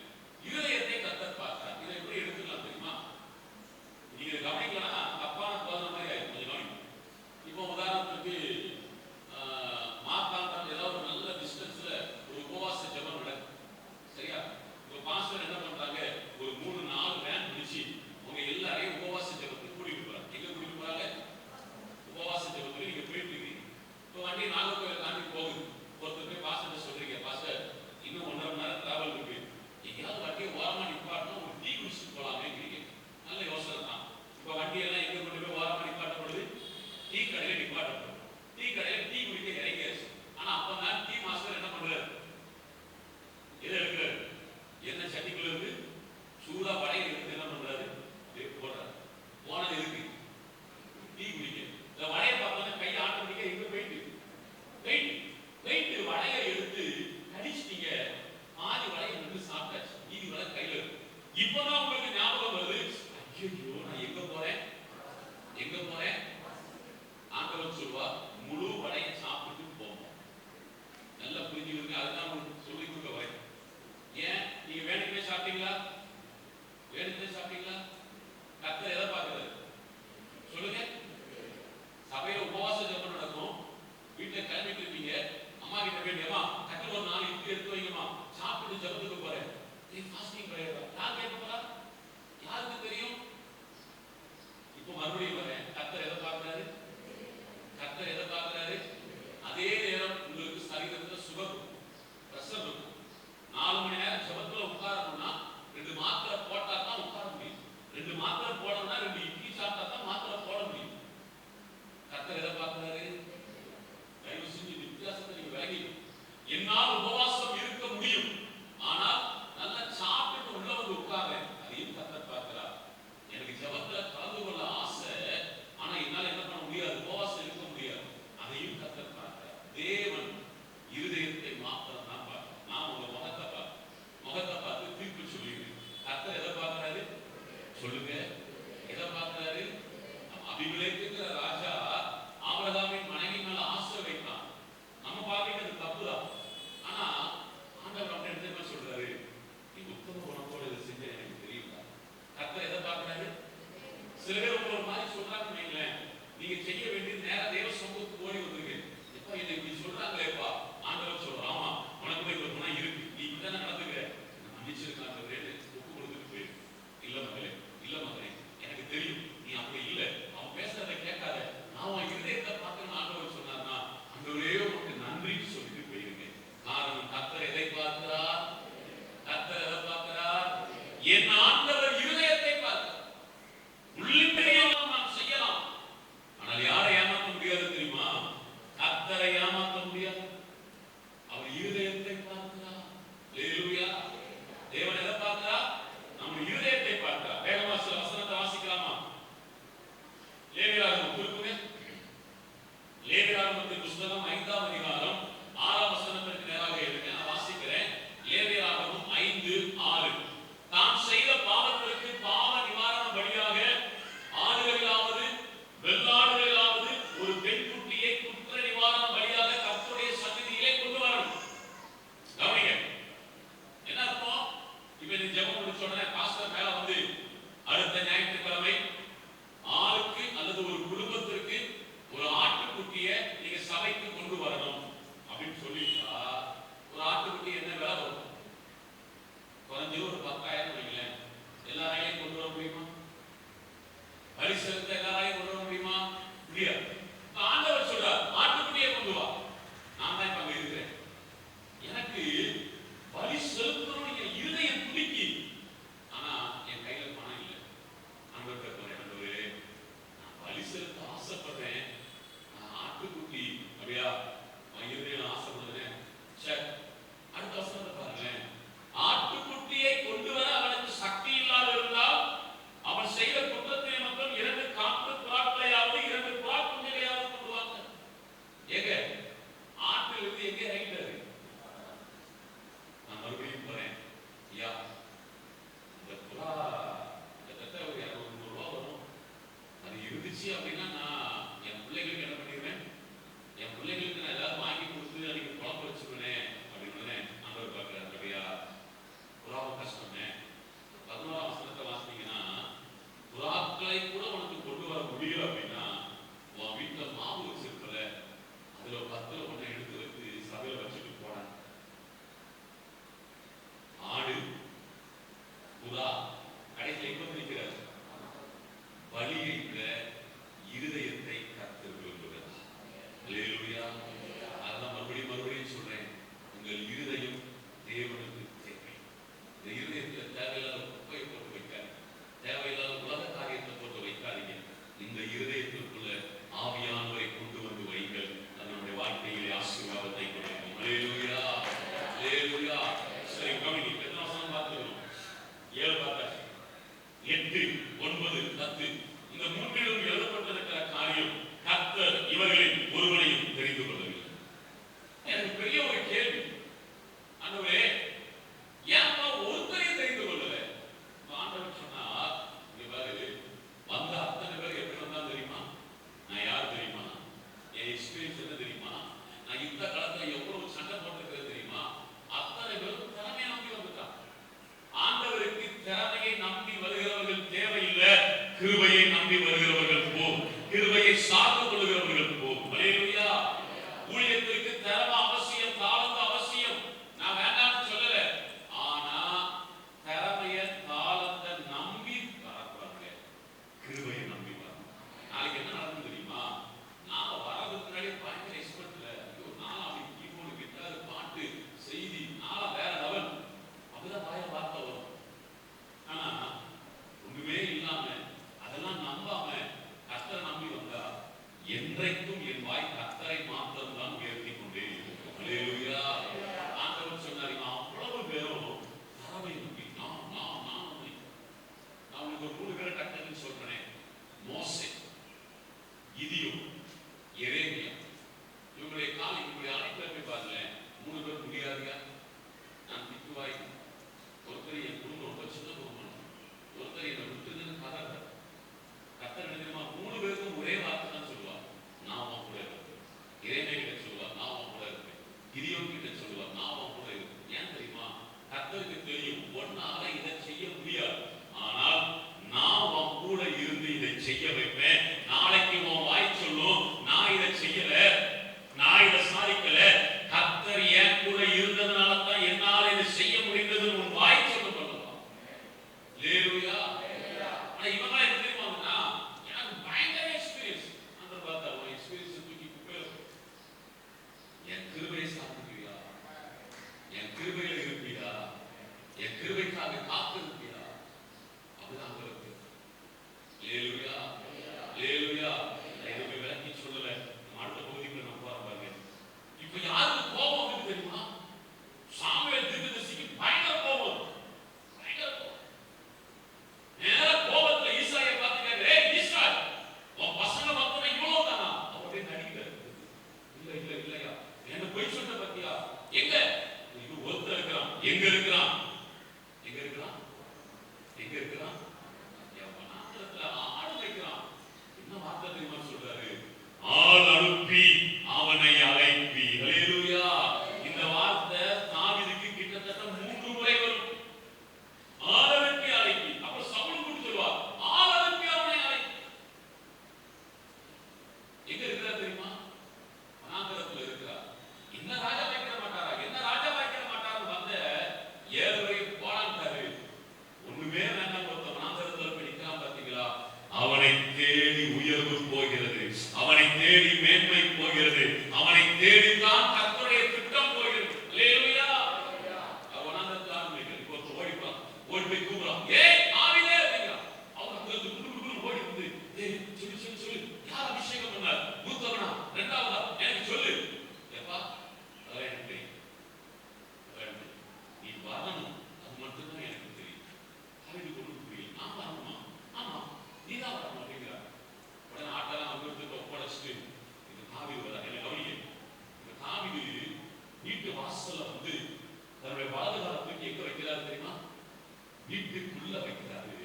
இருதயத்தை கர்த்தர் பார்க்கிறார். இதை எப்படி எடுத்துக்கலாம் தெரியுமா? நீங்க கவனிக்கலன்னா தப்பான போதனை மாதிரி ஆயிடும். கொஞ்சம் கவனிங்க. இப்போ உதாரணத்துக்கு மார்த்தாண்டம் ஏதாவது ஒரு நல்ல டிஸ்டன்ஸ்ல ஒரு உபவாச ஜெபம் நடக்கும். சரியா? இப்போ பாஸ்டர் என்ன பண்றாங்க, ஒரு 3-4 வேன் பிடிச்சி உங்க எல்லாரையும் உபவாச ஜெபத்துக்கு கூட்டிட்டு போறாங்க. எங்க கூட்டிட்டு போறாங்க? உபவாச ஜெபத்துக்கு நீங்க போயிட்டு இருக்கீங்க. இப்போ வண்டி நாகர்கோவில் தாண்டி போகுது. ஒருத்தர் போய் பாஸ்டர் சொல்றீங்க, பாஸ்டர் இன்னும் 1.5 மணி நேரம் டிராவல் இருக்கு, எங்கேயாவது வண்டியை ஓரமா நிப்பாட்டணும், ஒரு டீ குடிச்சிட்டு போலாமேங்கிறீங்க. நல்ல யோசனை தான். இப்போ வண்டியெல்லாம் எங்க கொண்டு போய் ஓரமா நிப்பாட்டப்படுது? டீ கடையில நிப்பாட்டப்படுது. டீ கடையில டீ குடிக்க இறங்கியாச்சு. ஆனா அப்பதான் டீ மாஸ்டர் என்ன பண்றாரு? எதை எடுக்கிறாரு? என்ன சட்டிக்குள்ள இருந்து சூடா வடையை எடுத்து என்ன பண்றாரு? போடுறாரு. போனது இருக்கு டீ குடிக்க. இந்த வடையை பார்த்தோன்னா கை ஆட்டோமேட்டிக்கா எங்க போயிட்டு வெயிட் வடையை எடுத்து கடிச்சிட்டீங்க. பாதி வடையை எடுத்து சாப்பிட்டாச்சு, மீதி வடை கையில இருக்கு. இப்பதான் உங்களுக்கு ஞாபகம் வருது, ஐயோ நான் எங்க போறேன்? ஆண்டவர் சொல்வா, முழு வடையை சாப்பிட்டு போவோம். நல்லா புரிஞ்சுக்கிட்டு, அதுதான் உங்களுக்கு சொல்லி கொடுக்க வரேன். ஏன் நீங்க வேணுக்குமே சாப்பிட்டீங்களா? கர்த்தர் எதை பார்க்கிறாரு சொல்லுங்க? சபையில உபவாச ஜெபம் நடக்கும். வீட்டுல கிளம்பிட்டு இருப்பீங்க. அம்மா கிட்ட வேண்டியமா கர்த்தர் ஒரு 4 இட்லி எடுத்து வைங்கம்மா, சாப்பிட்டு ஜெபத்துக்கு போறேன். ஃபாஸ்டிங் கிடையாது. யார் கேட்க போறா? யாருக்கு தெரியும்? இப்போ மறுபடியும் வரேன். கர்த்தர் எதை பார்க்கிறாரு? அதே நேரம் உங்களுக்கு சரீரத்துல சுகம் இருக்கும், பிரஷர் இருக்கும். 4 மணி நேரம் ஜெபத்துல உட்காரணும்னா 2 மாத்திரை போட்டா தான் உட்கார முடியும். 2 மாத்திரை போடணும்னா 2 இட்லி சாப்பிட்டா தான் மாத்திரை போட முடியும். கர்த்தர் எதை பார்க்கிறாரு? தயவு செஞ்சு இந்த வித்தியாசத்தை நீங்க விளங்கிக்கணும். என்னால் உபவாசம் இருக்க முடியும், ஆனால் நல்லா சாப்பிட்டு உள்ள வந்து உட்கார்றேன், அதையும் கர்த்தர் பார்க்கிறார். எனக்கு ஜெபத்துல கலந்து கொள்ள ஆசை, அல்லேலூயா அல்லேலூயா. சரி கவனிங்க, எத்தனை வசனம் பார்த்துக்கிறோம்? 7 பார்த்தாச்சு. 8, 9, 10 இந்த மூன்றிலும் எழுதப்பட்டிருக்கிற காரியம் கர்த்தர் இவர்களில் ஒருவனையும் தெரிந்து கொள்ளவில்லை. எனக்கு பெரிய ஒரு கேள்வி, ஆண்டவரே ஏன்பா ஒருத்தரையும் தெரிந்து கொள்ளல? ஆண்டவர் சொன்னார், இங்க பாரு, வந்த அத்தனை பேர் எப்படி வந்தா தெரியுமா? நான் யார் தெரியுமா? என் எக்ஸ்பீரியன்ஸ் என்ன தெரியுமா? நான் யுத்த காலத்துல எவ்வளவு சண்டை போட்டிருக்கிறது தெரியுமா? அத்தனை பேரும் திறமையை நம்பி வந்துட்டான். ஆண்டவருக்கு திறமையை நம்பி வருகிறவர்கள் தேவையில்லை, கிருபையை நம்பி வருகிறவர்கள் போதும், கிருபையை சார்ந்து கொள்கிறவர்கள் போதும். அல்லேலூயா. ஊழியத்திற்கு திறமை அவசியம், தாளந்து அவசியம், நான் வேண்டாம்னு சொல்லல. ஆனா திறமைய தாளந்த நம்பி வரக்கூடாது, கிருபையை நம்பி வரணும். நாளைக்கு என்ன நடக்கும் தெரியுமா? நாம வரதுக்கு முன்னாடி பயங்கர எக்ஸ்பர்ட் இல்ல, நான் அப்படி கீபோர்டு கிட்டார் பாட்டு செய்தி நான் வேற லெவல், அப்படிதான் வாய வார்த்தை வரும். ஆனா ஒண்ணுமே இல்லாம அதெல்லாம் நம்பாம கர்த்தரை நம்பி வந்தா என்றைக்கும் என் வாய் கர்த்தரை மாத்திரம் தான் உயர்த்தி கொண்டே இருக்கும். அல்லேலூயா. ஆண்டவர் சொன்னார், அவ்வளவு பேரும் தரவை நம்பி நான் உங்களுக்கு ஒரு 3 பேரை டக்குன்னு சொல்றேன். மோசே, கிதியோன், எரேமியா, இவங்களுடைய காலம் இவங்களுடைய அனைத்து பாருங்க. 3 பேர் முடியாதுங்க. நான் திக்குவாய், ஒருத்தர் என் குடும்பம் ரொம்ப சின்ன குடும்பம், ஒருத்தர் என்னை விட்டுன்னு கதற. கர்த்தர் தெரியுமா? 3 பேருக்கும் ஒரே வார்த்தை தான் சொல்லுவார், நான் உன் கூட இருப்பேன். எரேமியா கிட்ட சொல்லுவார், நான் உன் கூட இருப்பேன். கிதியோன் கிட்ட சொல்லுவார், நான் உன் கூட இருப்பேன். ஏன் தெரியுமா? கர்த்தருக்கு தெரியும், உன்னால இதை செய்ய முடியாது, ஆனால் நான் உன் கூட இருந்து இதை செய்ய வைப்பேன். நாளைக்கு உன் வாய் சொல்லும், நான் இதை செய்யல, நான் இதை சாதிக்கல, கர்த்தர் என் கூட இருந்ததுனால தான் என்னால இதை செய்ய முடிந்ததுன்னு உன் வாய் சொல்ல பண்ணுவான். அல்லேலூயா. ஆனா இவங்க எப்படி தெரியுமாங்கன்னா, எனக்கு பயங்கர எக்ஸ்பீரியன்ஸ். அந்த பார்த்தா உன் எக்ஸ்பீரியன்ஸ் தூக்கி குப்பையில, என் கிருபையை சாப்பிடுவியா, என் கிருபையில இருப்பியா, என் கிருபைக்காக காத்திருப்பியா, அப்படிதான் இருக்கு. அல்லேலூயா அல்லேலூயா. எதுவுமே விளக்கி சொல்லல. அடுத்த பகுதிக்குள்ள நம்ம பாருங்க. இப்ப யாருக்கு கோபம் வந்து தெரியுமா? சாமுவேல் தீர்க்கதரிசிக்கு பயங்கர கோபம், பயங்கர கோபம். நேரா கோபத்துல ஈசாயை பார்த்து கேக்குறே, ஈசாய் உன் பசங்க மொத்தமே இவ்வளவு தானா? அவரே நடிக்கிறார். இல்லையா, என்ன போய் சொல்ற பத்தியா? எங்க இது ஒருத்தர் இருக்கிறான், எங்க இருக்கிறான், எங்க இருக்கிறான், எங்க இருக்கிறான்? ஆடு வைக்கிறான். என்ன வார்த்தை தெரியுமா சொல்றாரு? ஆள் அனுப்பி அவனை அழைப்பி. அல்லேலூயா. இந்த வார்த்தை தாவீதுக்கு கிட்டத்தட்ட 3 முறை வரும். ஆள் அனுப்பி அழைப்பி. அப்ப சவுல் கூட்டி சொல்வார், ஆள் அனுப்பி அவனை அழைப்பி. எங்க இருக்கிறா தெரியுமா? வனாந்தரத்துல இருக்கிறார். என்ன ராஜா வைக்க மாட்டாரா, என்ன ராஜா வைக்க மாட்டாரு? வந்த 7 வரை போனான்ட்டாரு. ஒண்ணுமே வேண்டாம், ஒருத்த வனாந்தரத்துல போய் நிற்கிறான் பாத்தீங்களா? அவனை தேடி உயர்வு போகிறது, அவனை தேடி மேன்மை போகிறது, அவனை தேடித்தான் கர்த்தருடைய திட்டம் போகிறது. அல்லேலூயா. அவனாந்தரத்துல ஆரம்பிக்கிறது. இப்போ ஓடிப்பான், ஓடி போய் கூப்பிடுறான், ஏய் ஆவிலே அப்படிங்கிறான். அவன் அங்கிருந்து குடு ஓடி வந்து, ஏய் சொல்லு, யார் அபிஷேகம் பண்ணார்? மூத்தவனா ரெண்டாவதா? எனக்கு சொல்லு. ஏப்பா அதெல்லாம் எனக்கு தெரியும், நீ வரணும், அது மட்டும்தான் எனக்கு தெரியும். அவனுக்கு ஒன்றும் புரியல. நான் வரணுமா? ஆமா, நீதான் வரணும் அப்படிங்கிறார். உடனே ஆட்டெல்லாம் அவங்க ஒப்படைச்சிட்டு இந்த தாவீது வர என்ன கவனிக்க. இந்த தாவீது வீட்டு வாசல்ல வந்து தன்னுடைய வலதுகாலத்துக்கு எங்க வைக்கிறாரு தெரியுமா? வீட்டுக்குள்ள வைக்கிறாரு.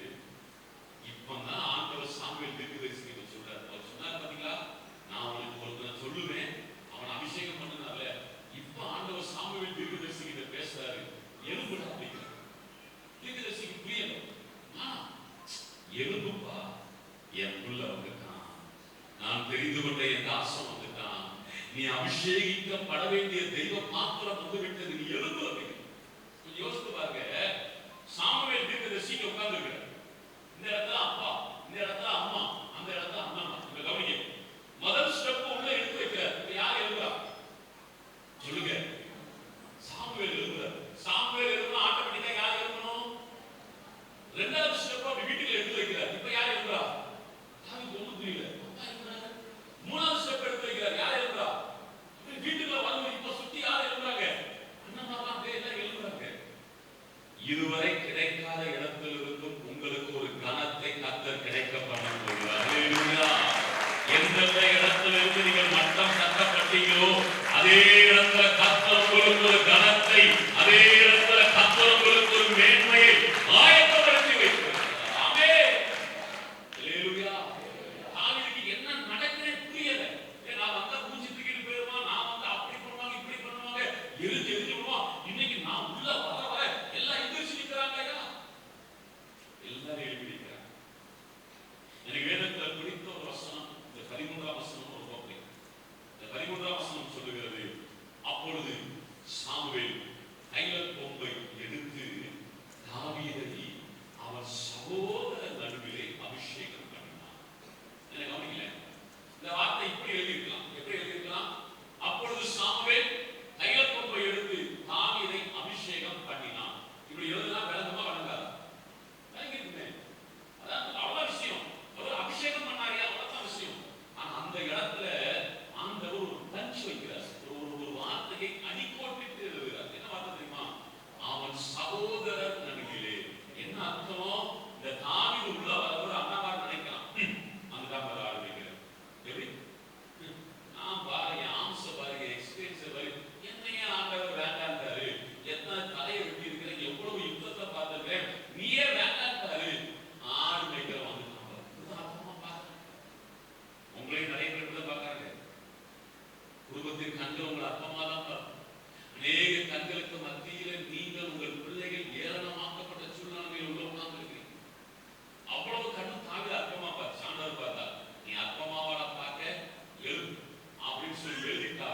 இப்பதான் ஆண்டவர் சாமுவேல் தீர்க்கதரிசிக்கு சொல்றாரு. அவர் சொன்னார் பாத்தீங்களா, நான் உனக்கு ஒருத்தனை சொல்லுவேன், அவனை அபிஷேகம் பண்ணனால. இப்ப ஆண்டவர் சாமுவேல் தீர்க்கதரிசிகிட்ட பேசுறாரு, எலும்புடா அப்படிங்கிறார். தீர்க்கதரிசிக்கு புரியல. எலும்புப்பா, என் புள்ள வந்துட்டான், நான் தெரிந்து கொண்ட என் தாசம் வந்துட்டான், நீ அபிஷேகிக்கப்பட வேண்டிய தெய்வம் மாத்திரம் வந்து விட்டது, நீ எலும்பு அப்படிங்கிற. யோசித்து பாருங்க, சாமுவேல் தீர்க்கதரிசிக்கு உட்கார்ந்து இருக்கிற இந்த இடத்துல அப்பா, இந்த இடத்துல அம்மா, அந்த இடத்துல அண்ணா. இங்க கவனிக்க, முதல் ஸ்டெப் உள்ள எடுத்து வைக்கிறார். யார் எழுதுறா சொல்லுங்க? சாமுவேல் எழுதுறார். சாமுவேல் எழுதுனா ஆட்டோமேட்டிக்கா யார் எழுதணும்? ரெண்டாவது ஸ்டெப் அப்படி வீட்டுல எடுத்து வைக்கிறார். இப்ப யார் எழுதுறா? தாவீது ஒண்ணும் புரியல. மூணாவது ஸ்டெப் எடுத்து வைக்கிறார். யார் எழுதுறா? வீட்டுக்குள்ள வந்து இப்ப சுத்தி யார் எழுதுறாங்க? ஒரு கனத்தை, அதே இடத்துல கர்த்தர் உங்களுக்கு ஒரு மேன்மையை ஆயத்தப்படுத்தி வைத்திருக்கிறார். ஆமென். அல்லேலூயா. தாவீதுக்கு என்ன நடக்குதுன்னே புரியல. நான் வந்தா மூஞ்சி தூக்கிட்டு போயிருவான், நான் வந்து அப்படி பண்ணுவாங்க இப்படி பண்ணுவாங்க, எரிஞ்சு விடுவான். இன்னைக்கு நான் உள்ள வர எல்லாம் எந்திரிச்சு நிற்கிறாங்க. எல்லாரும் எழுப்பி நிற்கிறாங்க. எனக்கு வேதத்துல பிடித்த ஒரு வசனம் இந்த 13ஆம் வசனம் ரொம்ப பிடிக்கும். இந்த 13ஆம் வசனம் சொல்லுகிறது, அப்பொழுது சாமுவேல் தைலக் கொம்பை எடுத்து தாவீதை அவன் சகோதரர் நடுவிலே அபிஷேகம் பண்ணினான். என்ன கவனிக்கல? இந்த வார்த்தை இப்படி எழுதியிருக்கலாம். எப்படி எழுதியிருக்கலாம்? அப்பொழுது சாமுவேல் தைலக் கொம்பை எடுத்து தாவீதை அபிஷேகம் பண்ணினான். இப்படி எழுதுனா விளங்குமா விளங்காதா? விளங்கிருக்குமே. அதான் அவ்வளவு விஷயம். அவர் அபிஷேகம் பண்ணாரியா, அவ்வளவுதான் விஷயம். ஆனா அந்த இடத்துல ஆண்டவர் ஒரு பஞ்ச் வைக்கிறார். ஒரு வார்த்தையை அடிக்கோட்டிட்டு எழுதுகிறார். என்ன வார்த்தை தெரியுமா? அவன் சகோதரர் நடுவிலே. என்ன அர்த்தம்? இந்த தாவீது உள்ள வரவர் அண்ணாவார் நினைக்கலாம். அங்கதான் வர ஆரம்பிக்கிறார். எப்படி? நான் பாருங்க, ஆம்ச பாருங்க, எக்ஸ்பீரியன்ஸ் பாருங்க, என்னையே ஆண்டவர் வேண்டான்றாரு. எத்தனை தலையை வெட்டி இருக்கிறேன், எவ்வளவு யுத்தத்தை பார்த்திருக்கிறேன், நீயே வேண்டான்றாரு. ஆடு மேய்க்கிற வந்துட்டாங்க. அர்த்தமா பாருங்க. உங்களையும் நிறைய பேர் பார்க்கறாங்க. குடும்பத்தின் கண்கள் உங்கள் அப்பமா தான் பார்க்கும். அநேக கண்களுக்கு மத்தியில நீங்கள் உங்கள் பிள்ளைகள் ஏளனமாக்கப்பட்ட சூழ்நிலையில் உள்ள உட்கார்ந்து இருக்கிறீங்க. அவ்வளவு கண்ணும் தாவீது அப்பமா பார்த்து சாண்டவர் பார்த்தா, நீ அப்பமாவாட பார்க்க எழு அப்படின்னு சொல்லி எழுதிட்டா.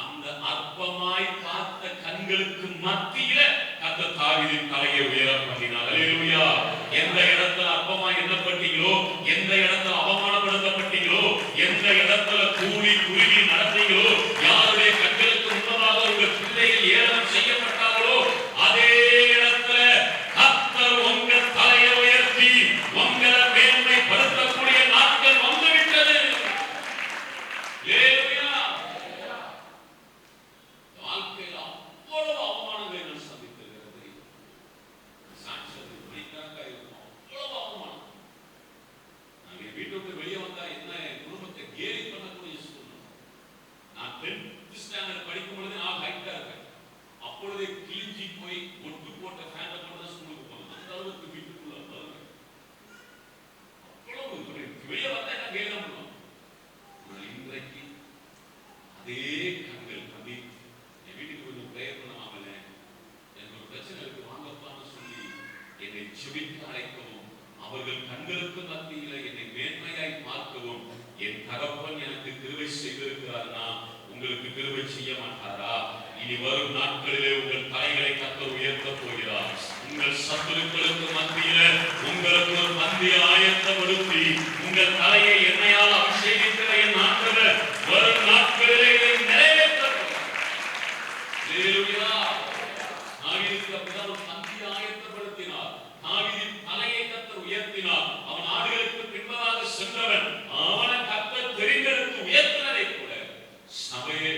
அந்த அற்பமாய் பார்த்த கண்களுக்கு மத்தியில கர்த்தர் தாவீதின் தலையை உயர பண்ணினார். அல்லேலூயா. எந்த இடத்துல அற்பமாய் எண்ணப்பட்டீங்களோ, எந்த இடத்துல அவமானப்படுத்தப்பட்டீங்களோ, எந்த இடத்துல கூலி குருவி நடந்தீங்களோ, யாருடைய கண்களுக்கு முன்னதாக உங்கள் பிள்ளைகள் ஏளனம் செய்யப்பட்டார்களோ, அதே இடத்துல கர்த்தர் உங்க தலையை உயர்த்தி உங்களை மேன்மைப்படுத்தக்கூடிய நாட்கள் வந்துவிட்டது. அல்லேலூயா. வாழ்க்கையில் அவ்வளவு அவமானங்களை நான் சந்தித்திருக்கிறது. சாட்சியத்தை படிக்காக இருக்கும். அவ்வளவு அவமானம். நாங்கள் வீட்டை விட்டு வெளியே வந்தா என்ன குடும்பத்தை கேலி பண்ணக்கூடிய சூழ்நிலை. நான் 10th ஸ்டாண்டர்ட் படிக்கும் பொழுது நான் ஹைட்டா இருக்கேன். அப்பொழுதே கிழிஞ்சி போய் ஒட்டு போட்ட ஃபேண்டை போட்டு தான் ஸ்கூலுக்கு போனேன். அந்த அளவுக்கு வீட்டுக்குள்ள அவ்வளவு வெளியே வந்தா என்ன கேலி தான் பண்ணுவோம். ஆனால் இன்றைக்கு அதே கண்கள் பண்ணி என் வீட்டுக்கு கொஞ்சம் பிரேயர் பண்ண வாங்கல, எனக்கு ஒரு பிரச்சனை இருக்கு வாங்கப்பான்னு சொல்லி என்னை செபிக்க அழைக்கவும், அவர்கள் கண்களுக்கு மத்தியில என்னை மேன்மையாய் பார்க்கவும் என் தகப்பன் எனக்கு கிருபை செய்திருக்கிறார்னா உங்களுக்கு கிருபை செய்ய மாட்டாரா? இனி வரும் நாட்களிலே உங்கள் தலைகளை கர்த்தர் உயர்த்த போகிறார். உங்கள் சத்துருக்களுக்கு மத்தியில உங்களுக்கு ஒரு பந்தியை ஆயத்தப்படுத்தி உங்கள் தலையை எண்ணெயால் அபிஷேகிக்கிற என் ஆண்டவர் வரும் நாட்களிலே இதை நிறைவேற்ற போகிறார். அல்லேலூயா. தாவீதுக்கு அப்படிதான் ஒரு பந்தியை ஆயத்தப்படுத்தினார். தாவீதின் தலையை கர்த்தர் உயர்த்தினார். அவன் ஆடுகளுக்கு பின்பதாக சென்றவன், அவனை கர்த்தர் தெரிந்தெடுத்து உயர்த்தினதை போல சபையை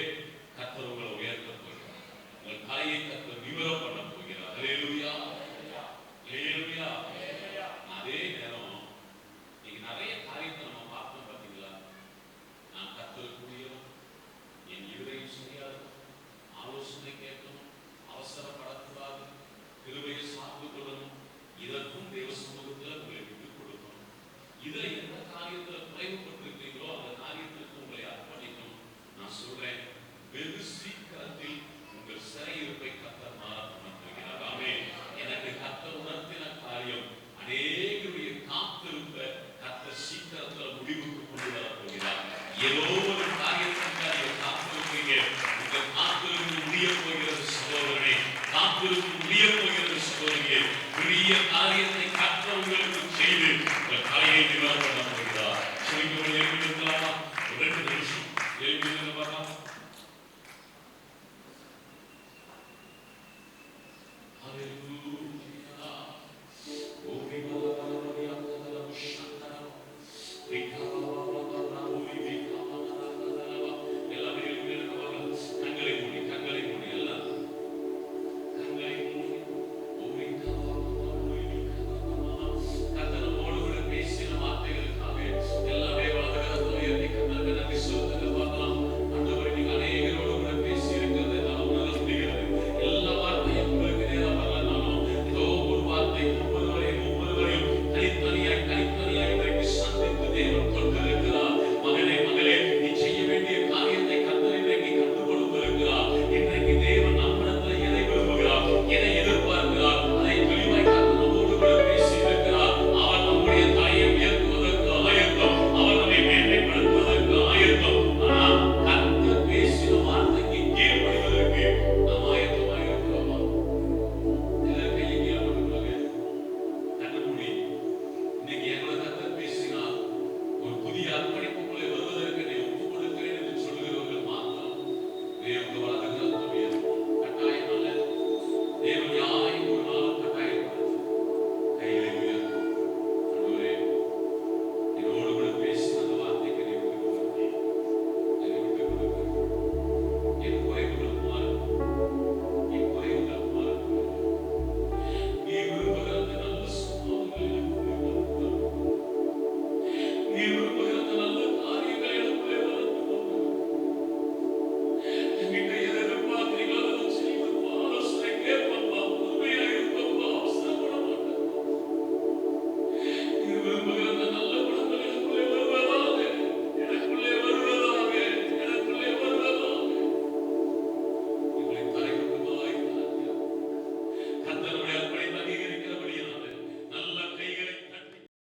கர்த்தர் உங்களை உயர்த்த போகிறார். உங்கள் தலையை கர்த்தர் நிமிர பண்ண போகிறார். அல்லேலூயா. அல்லேலூயா. அதே நேரம் நீங்க நிறைய காரியத்தை நம்ம பார்த்தோம் பார்த்தீங்களா? நான் கர்த்தருக்குரியவன், என் இருதயம் சரியாது, ஆலோசனை கேட்கணும், அவசரப்படக்கூடாது, கிருபையை சார்ந்து கொள்ளணும், இதற்கும் தேவ சமூகத்தில் உங்களை விட்டுக் கொடுக்கணும். இதுல எந்த காரியத்துல குறைவுபட்டிருக்கிறீங்களோ அந்த காரியத்திற்கு உங்களை அர்ப்பணிக்கணும். நான் சொல்றேன், வெகு சீக்கிரத்தில் உங்கள் சிறையிருப்பை கர்த்தர் மாற பண்ண போகிறார். ஆமென். எனக்கு கர்த்தர் உணர்த்தின காரியம், அநேகருடைய காத்திருப்ப கர்த்தர் சீக்கிரத்தில் முடிவுக்கு கொண்டு வர போகிறார். ஏதோ ஒரு காரியத்திற்காக காத்திருப்பீங்க. உங்கள் காத்திருப்பு முடிய போகிறது சகோதரனே, காத்திருப்பு முடிய போகிறது சகோதரியே. பெரிய காரியத்தை